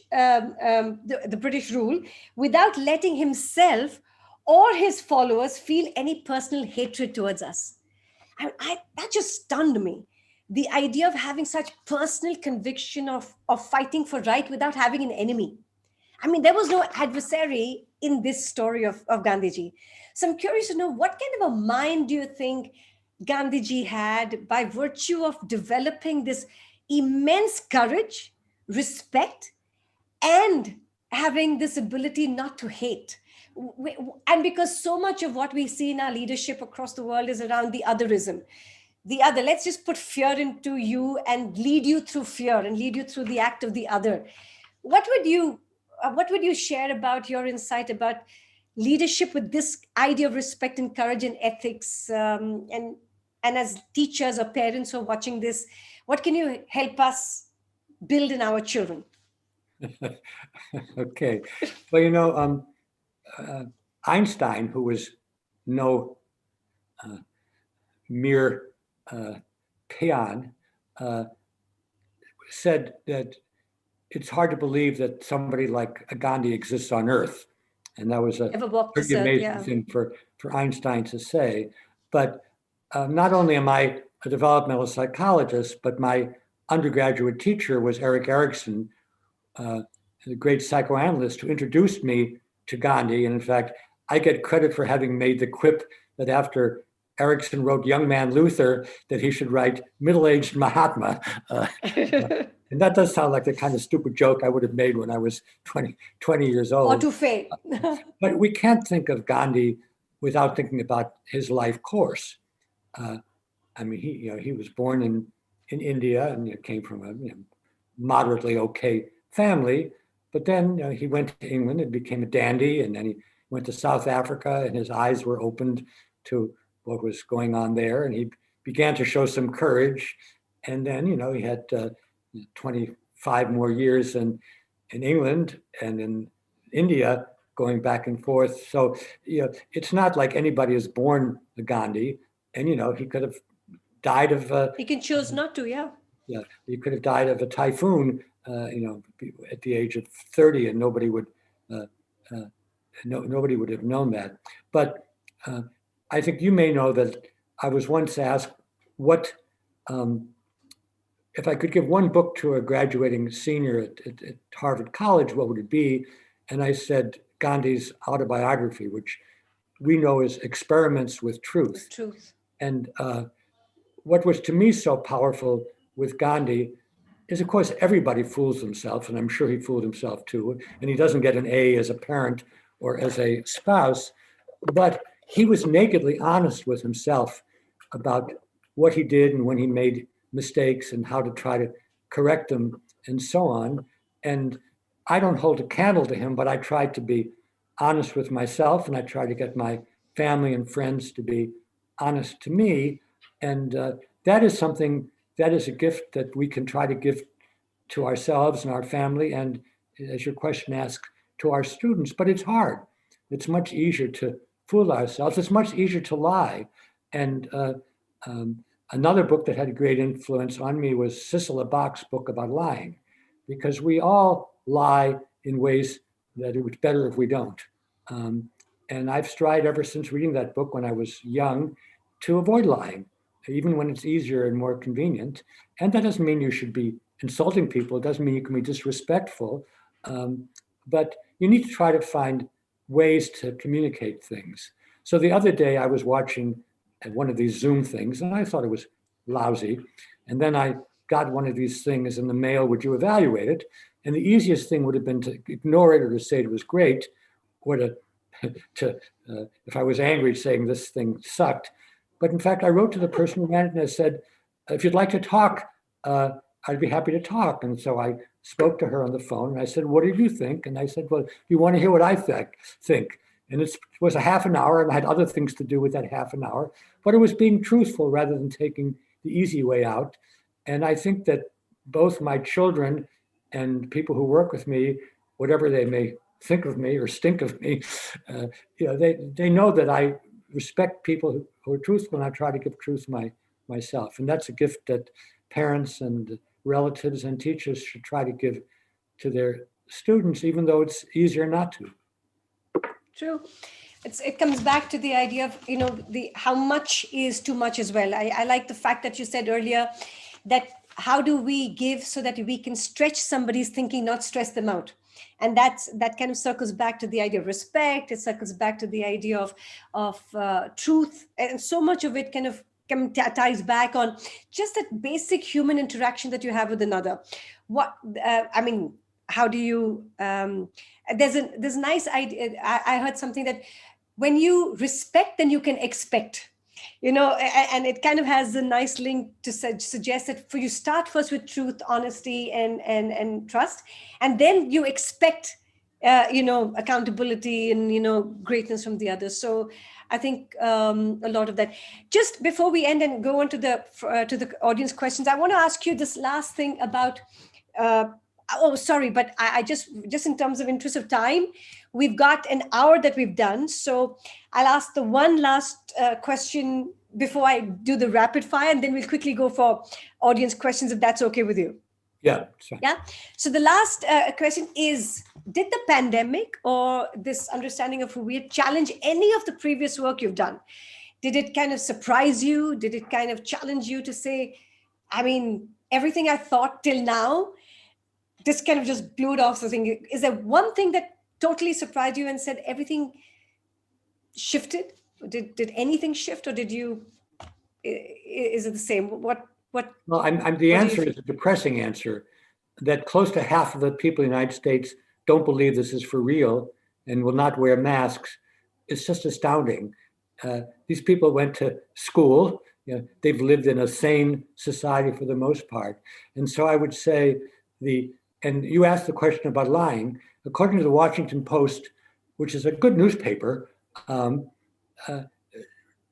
rule without letting himself or his followers feel any personal hatred towards us." That just stunned me. The idea of having such personal conviction of fighting for right without having an enemy. There was no adversary in this story of Gandhiji. So I'm curious to know, what kind of a mind do you think Gandhiji had by virtue of developing this immense courage, respect, and having this ability not to hate? And because so much of what we see in our leadership across the world is around the otherism. Let's just put fear into you and lead you through fear and lead you through the act of the other. What would you share about your insight about leadership with this idea of respect and courage and ethics? And as teachers or parents who are watching this, what can you help us build in our children? Okay. Well, Einstein, who was no mere peon, said that it's hard to believe that somebody like Gandhi exists on Earth. And that was a pretty amazing thing for Einstein to say. But not only am I a developmental psychologist, but my undergraduate teacher was Erik Erikson, the great psychoanalyst who introduced me to Gandhi. And in fact, I get credit for having made the quip that after Erikson wrote Young Man Luther, that he should write Middle-Aged Mahatma. And that does sound like the kind of stupid joke I would have made when I was 20 years old. Or to fail. But we can't think of Gandhi without thinking about his life course. He was born in India and came from a moderately okay family. But then he went to England and became a dandy, and then he went to South Africa, and his eyes were opened to what was going on there, and he began to show some courage. And then he had 25 more years in England and in India, going back and forth. So it's not like anybody is born a Gandhi, and he could have died of. He can choose not to, yeah. Yeah, he could have died of a typhoon, at the age of 30, and nobody would have known that. But I think you may know that I was once asked what if I could give one book to a graduating senior at Harvard College, what would it be? And I said Gandhi's autobiography, which we know as experiments with truth. Truth. And what was to me so powerful with Gandhi is, of course, everybody fools themselves, and I'm sure he fooled himself too, and he doesn't get an A as a parent or as a spouse, but he was nakedly honest with himself about what he did and when he made mistakes and how to try to correct them and so on. And I don't hold a candle to him, but I tried to be honest with myself, and I tried to get my family and friends to be honest to me. And that is something, that is a gift that we can try to give to ourselves and our family, and as your question asks, to our students. But it's hard. It's much easier to fool ourselves. It's much easier to lie. And another book that had a great influence on me was Cicely Bach's book about lying, because we all lie in ways that it was better if we don't. And I've tried ever since reading that book when I was young to avoid lying, even when it's easier and more convenient. And that doesn't mean you should be insulting people. It doesn't mean you can be disrespectful. But you need to try to find ways to communicate things. So the other day I was watching one of these Zoom things, and I thought it was lousy. And then I got one of these things in the mail, would you evaluate it? And the easiest thing would have been to ignore it or to say it was great, or to if I was angry, saying this thing sucked. But in fact, I wrote to the person who ran it and I said, if you'd like to talk, I'd be happy to talk. And so I spoke to her on the phone and I said, what did you think? And I said, well, you want to hear what I think? And it was a half an hour, and I had other things to do with that half an hour, but it was being truthful rather than taking the easy way out. And I think that both my children and people who work with me, whatever they may think of me or stink of me, they know that I respect people who are truthful, and I try to give truth myself. And that's a gift that parents and relatives and teachers should try to give to their students, even though it's easier not to. True. It comes back to the idea of, the how much is too much as well. I like the fact that you said earlier that how do we give so that we can stretch somebody's thinking, not stress them out. And that kind of circles back to the idea of respect. It circles back to the idea of truth. And so much of it kind of ties back on just that basic human interaction that you have with another. How do you, there's a nice idea. I heard something that when you respect, then you can expect, and it kind of has a nice link to suggest that for you start first with truth, honesty, and trust, and then you expect, accountability and, greatness from the others. So I think a lot of that. Just before we end and go on to the audience questions, I want to ask you this last thing about, but I just in terms of interest of time, we've got an hour that we've done. So I'll ask the one last question before I do the rapid fire, and then we'll quickly go for audience questions, if that's okay with you. Yeah. Yeah. So the last question is, did the pandemic or this understanding of who we are challenge any of the previous work you've done? Did it kind of surprise you? Did it kind of challenge you to say, everything I thought till now, this kind of just blew it off the thing? Is there one thing that totally surprised you and said everything shifted? Did anything shift, or did you? Is it the same? What? Well, the answer is a depressing answer. That close to half of the people in the United States don't believe this is for real and will not wear masks. It's just astounding. These people went to school. They've lived in a sane society for the most part, and so I would say And you asked the question about lying. According to the Washington Post, which is a good newspaper,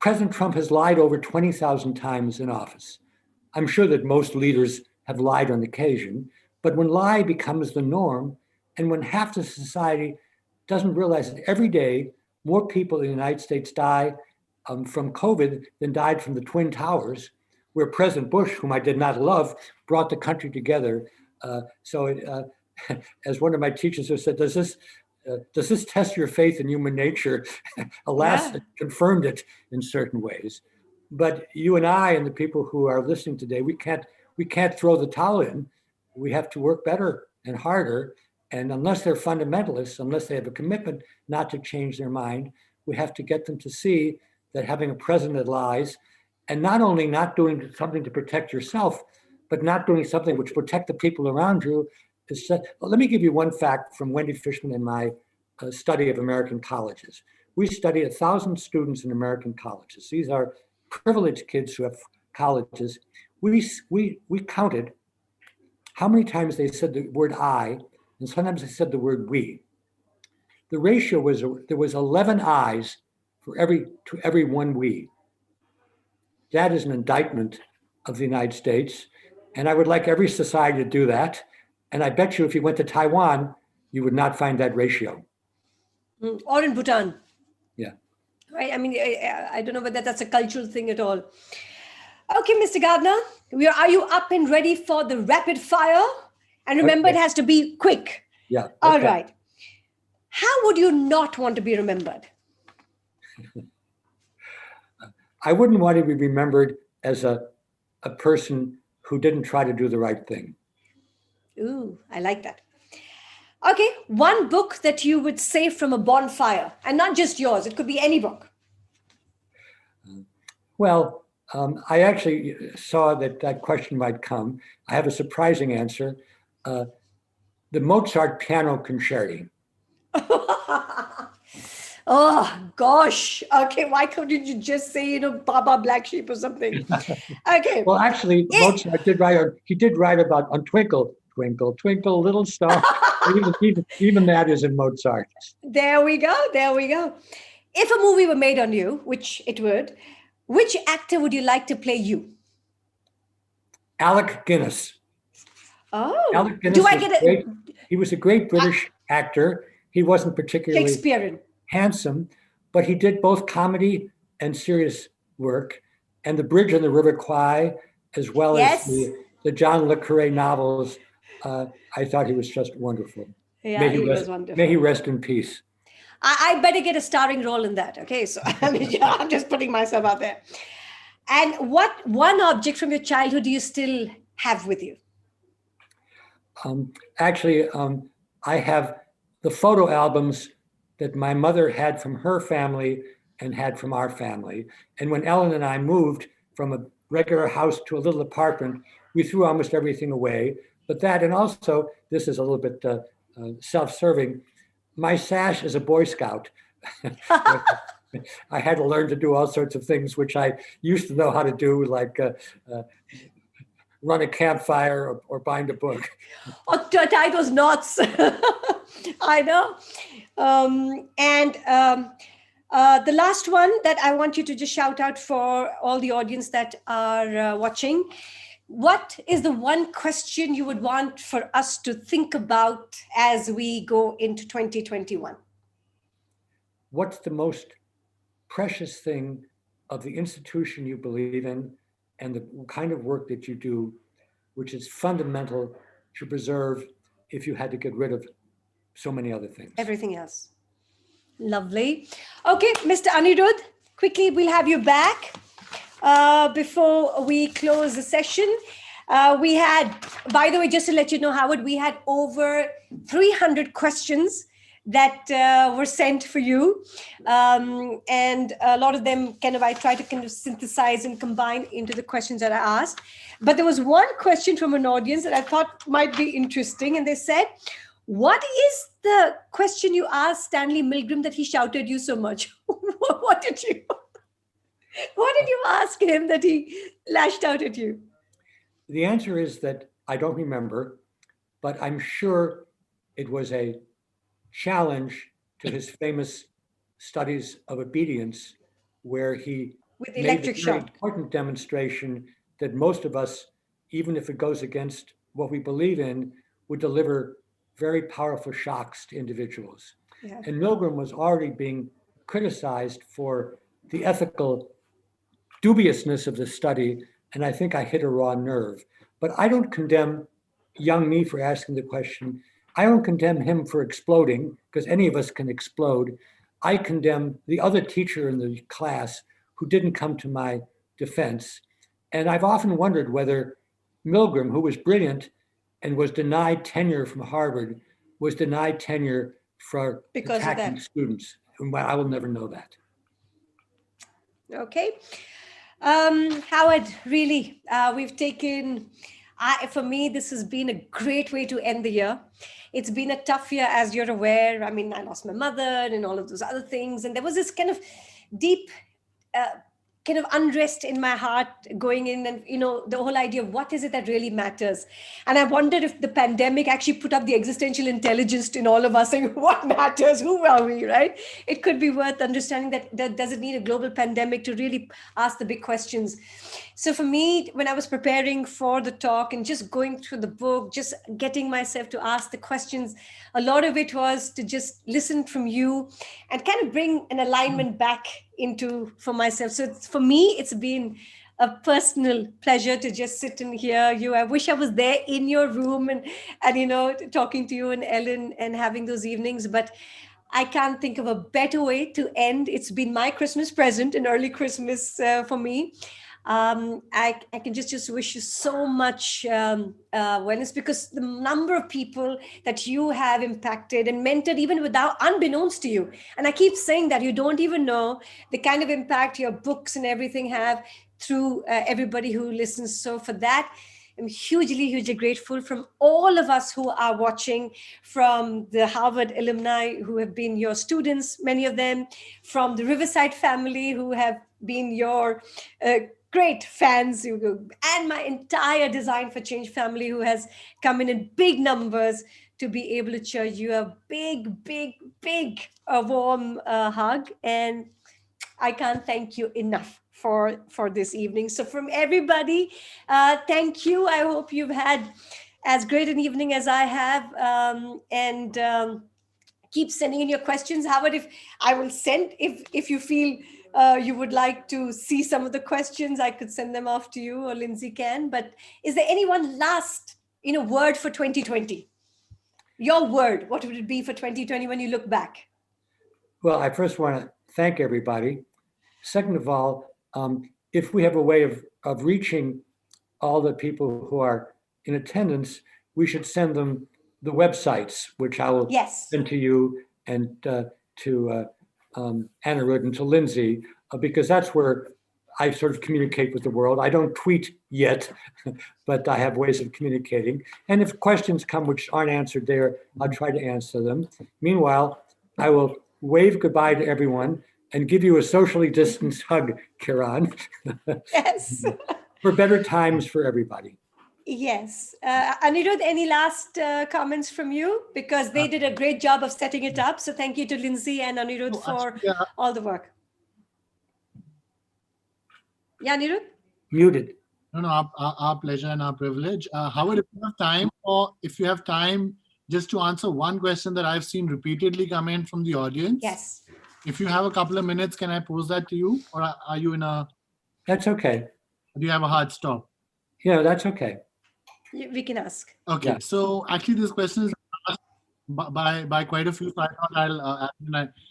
President Trump has lied over 20,000 times in office. I'm sure that most leaders have lied on occasion, but when lie becomes the norm, and when half the society doesn't realize that every day more people in the United States die from COVID than died from the Twin Towers, where President Bush, whom I did not love, brought the country together. As one of my teachers has said, does this test your faith in human nature? Alas, it confirmed it in certain ways. But you and I and the people who are listening today, we can't throw the towel in. We have to work better and harder. And unless they're fundamentalists, unless they have a commitment not to change their mind, we have to get them to see that having a president that lies, and not only not doing something to protect yourself, but not doing something which protect the people around you. Well, let me give you one fact from Wendy Fishman and my study of American colleges. We studied 1,000 students in American colleges. These are privileged kids who have colleges. We counted how many times they said the word I, and sometimes they said the word we. The ratio was there was 11 I's to every one we. That is an indictment of the United States, and I would like every society to do that. And I bet you if you went to Taiwan, you would not find that ratio. Or in Bhutan. Yeah. Right. I mean, I don't know whether that's a cultural thing at all. Okay, Mr. Gardner, are you up and ready for the rapid fire? And remember, Okay. It has to be quick. Yeah. All okay. right. How would you not want to be remembered? I wouldn't want to be remembered as a person who didn't try to do the right thing. Ooh, I like that. Okay, one book that you would save from a bonfire, and not just yours, it could be any book. Well, I actually saw that question might come. I have a surprising answer. The Mozart Piano Concerti. Oh, gosh. Okay, why couldn't you just say, Baba Black Sheep or something? Okay. Well, actually, Mozart did write about on Twinkle, Twinkle, Twinkle, Little Star. even that is in Mozart. There we go. There we go. If a movie were made on you, which it would, which actor would you like to play you? Alec Guinness. Oh, Alec Guinness do I get it? He was a great British actor. He wasn't particularly Shakespearean. handsome, but he did both comedy and serious work. And The Bridge on the River Kwai, as well Yes. as the John Le Carre novels, I thought he was just wonderful. Yeah, he was wonderful. May he rest in peace. I better get a starring role in that. Okay, so I'm just putting myself out there. And what one object from your childhood do you still have with you? Actually, I have the photo albums that my mother had from her family and had from our family. And when Ellen and I moved from a regular house to a little apartment, we threw almost everything away. But that, and also, this is a little bit self-serving, my sash as a Boy Scout. I had to learn to do all sorts of things which I used to know how to do, like run a campfire or bind a book. Or tie those knots. I know. The last one that I want you to just shout out for all the audience that are watching. What is the one question you would want for us to think about as we go into 2021? What's the most precious thing of the institution you believe in and the kind of work that you do, which is fundamental to preserve if you had to get rid of so many other things? Everything else. Lovely. Okay, Mr. Anirudh, quickly, we'll have you back. Before we close the session, we had, by the way, just to let you know, Howard, we had over 300 questions that were sent for you. And a lot of them I tried to synthesize and combine into the questions that I asked. But there was one question from an audience that I thought might be interesting. And they said, what is the question you asked Stanley Milgram that he shouted you so much? What did you ask him that he lashed out at you? The answer is that I don't remember, but I'm sure it was a challenge to his famous studies of obedience, where he With the made electric a very shock. important demonstration that most of us, even if it goes against what we believe in, would deliver very powerful shocks to individuals. Yeah. And Milgram was already being criticized for the ethical dubiousness of the study, and I think I hit a raw nerve. But I don't condemn young me for asking the question. I don't condemn him for exploding, because any of us can explode. I condemn the other teacher in the class who didn't come to my defense. And I've often wondered whether Milgram, who was brilliant and was denied tenure from Harvard, was denied tenure for Because of attacking that. students. I will never know that. Okay. Howard, really, we've taken, for me, this has been a great way to end the year. It's been a tough year, as you're aware. I mean, I lost my mother and all of those other things. And there was this kind of deep kind of unrest in my heart going in, and the whole idea of what is it that really matters. And I wondered if the pandemic actually put up the existential intelligence in all of us, saying what matters, who are we, right? It could be worth understanding that does it need a global pandemic to really ask the big questions. So for me, when I was preparing for the talk and just going through the book, just getting myself to ask the questions, a lot of it was to just listen from you and kind of bring an alignment back for myself. So for me, it's been a personal pleasure to just sit and hear you. I wish I was there in your room and talking to you and Ellen and having those evenings, but I can't think of a better way to end. It's been my Christmas present, an early Christmas for me. I can just wish you so much wellness, because the number of people that you have impacted and mentored, even without unbeknownst to you. And I keep saying that you don't even know the kind of impact your books and everything have through everybody who listens. So for that, I'm hugely grateful from all of us who are watching, from the Harvard alumni who have been your students, many of them, from the Riverside family who have been your great fans, and my entire Design for Change family who has come in big numbers to be able to cheer you a big, warm hug. And I can't thank you enough for this evening. So from everybody, thank you. I hope you've had as great an evening as I have. Keep sending in your questions. Howard, if you feel you would like to see some of the questions, I could send them off to you, or Lindsay can. But is there any one last word for 2020? Your word, what would it be for 2020 when you look back? Well, I first want to thank everybody. Second of all, if we have a way of reaching all the people who are in attendance, we should send them the websites, which I will send to you and to Anirudh and to Lindsay, because that's where I sort of communicate with the world. I don't tweet yet, but I have ways of communicating. And if questions come which aren't answered there, I'll try to answer them. Meanwhile, I will wave goodbye to everyone and give you a socially distanced hug, Kiran. Yes. For better times for everybody. Yes. Anirudh, any last comments from you? Because they did a great job of setting it up. So thank you to Lindsay and Anirudh for all the work. Yeah, Anirudh? Muted. No, our pleasure and our privilege. Howard, if you have time, just to answer one question that I've seen repeatedly come in from the audience. Yes. If you have a couple of minutes, can I pose that to you? Or are you in a... That's okay. Do you have a hard stop? Yeah, that's okay. We can ask. Okay, yeah. So actually this question is asked by quite a few. So I thought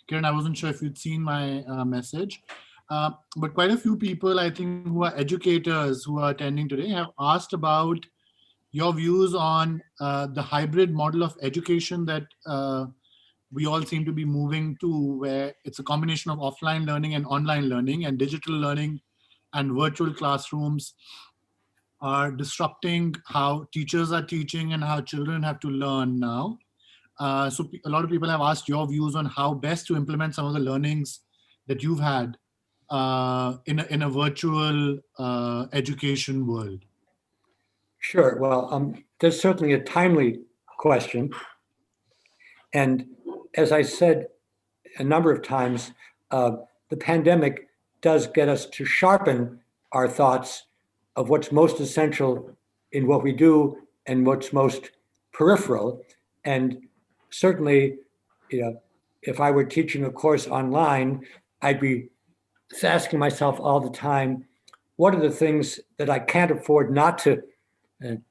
Kiran, I wasn't sure if you'd seen my message. But quite a few people, I think, who are educators who are attending today have asked about your views on the hybrid model of education that we all seem to be moving to, where it's a combination of offline learning and online learning, and digital learning and virtual classrooms are disrupting how teachers are teaching and how children have to learn now. So a lot of people have asked your views on how best to implement some of the learnings that you've had in a virtual education world. Sure. Well, there's certainly a timely question. And as I said a number of times, the pandemic does get us to sharpen our thoughts of what's most essential in what we do and what's most peripheral. And certainly, if I were teaching a course online, I'd be asking myself all the time, what are the things that I can't afford not to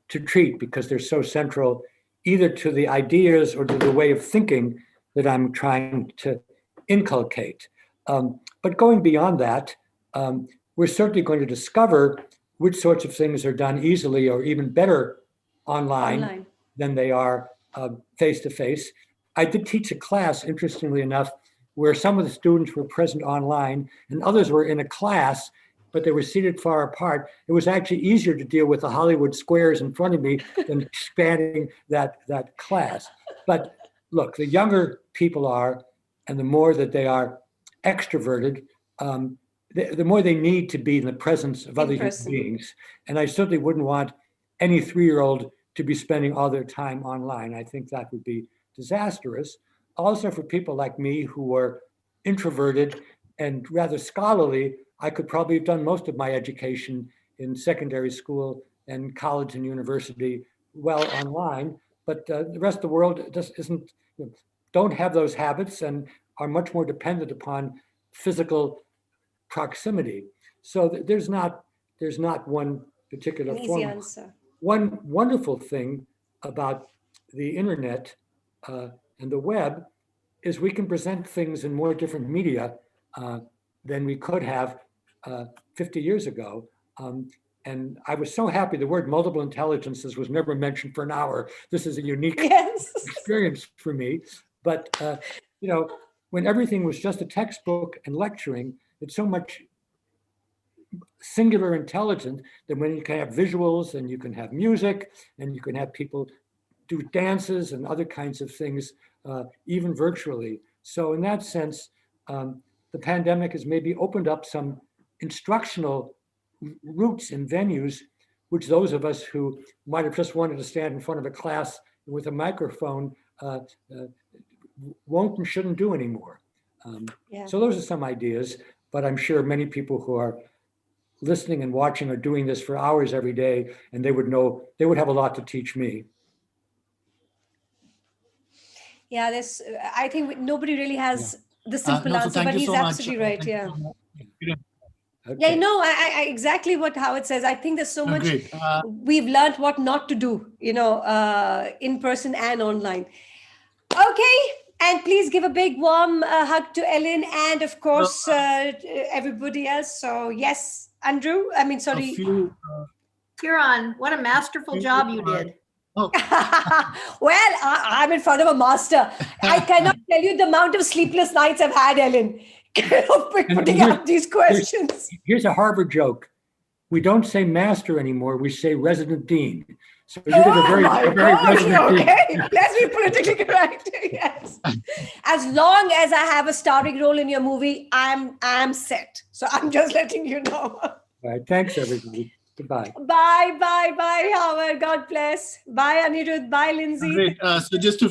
treat because they're so central either to the ideas or to the way of thinking that I'm trying to inculcate. But going beyond that, we're certainly going to discover which sorts of things are done easily or even better online. Than they are face-to-face. I did teach a class, interestingly enough, where some of the students were present online and others were in a class, but they were seated far apart. It was actually easier to deal with the Hollywood squares in front of me than expanding that class. But look, the younger people are, and the more that they are extroverted, the more they need to be in the presence of other human beings. And I certainly wouldn't want any 3-year-old to be spending all their time online. I think that would be disastrous. Also for people like me who are introverted and rather scholarly, I could probably have done most of my education in secondary school and college and university well online, but the rest of the world just don't have those habits and are much more dependent upon physical proximity. So there's not one particular easy form. answer. One wonderful thing about the internet and the web is we can present things in more different media than we could have 50 years ago. And I was so happy the word multiple intelligences was never mentioned for an hour. This is a unique experience for me. But, when everything was just a textbook and lecturing, it's so much singular intelligent that when you can have visuals and you can have music and you can have people do dances and other kinds of things, even virtually. So in that sense, the pandemic has maybe opened up some instructional routes and venues, which those of us who might have just wanted to stand in front of a class with a microphone won't and shouldn't do anymore. So those are some ideas, but I'm sure many people who are listening and watching are doing this for hours every day, and they would have a lot to teach me. Yeah, I think nobody really has the simple answer, but he's absolutely right. Yeah. Okay. Yeah, no, I exactly what Howard says. I think there's so much we've learned what not to do, in person and online. Okay, and please give a big warm hug to Ellen and of course everybody else. So yes, Andrew. I mean, sorry. Kiran, what a masterful job you did. Oh. Well, I'm in front of a master. I cannot tell you the amount of sleepless nights I've had, Ellen, putting up these questions. Here's a Harvard joke. We don't say master anymore. We say resident dean. So you did a very resident dean. Okay, let's be politically correct. Yes. As long as I have a starring role in your movie, I'm set. So I'm just letting you know. All right. Thanks, everybody. Goodbye. Bye, Howard. God bless. Bye, Anirudh. Bye, Lindsay. Great. So just a few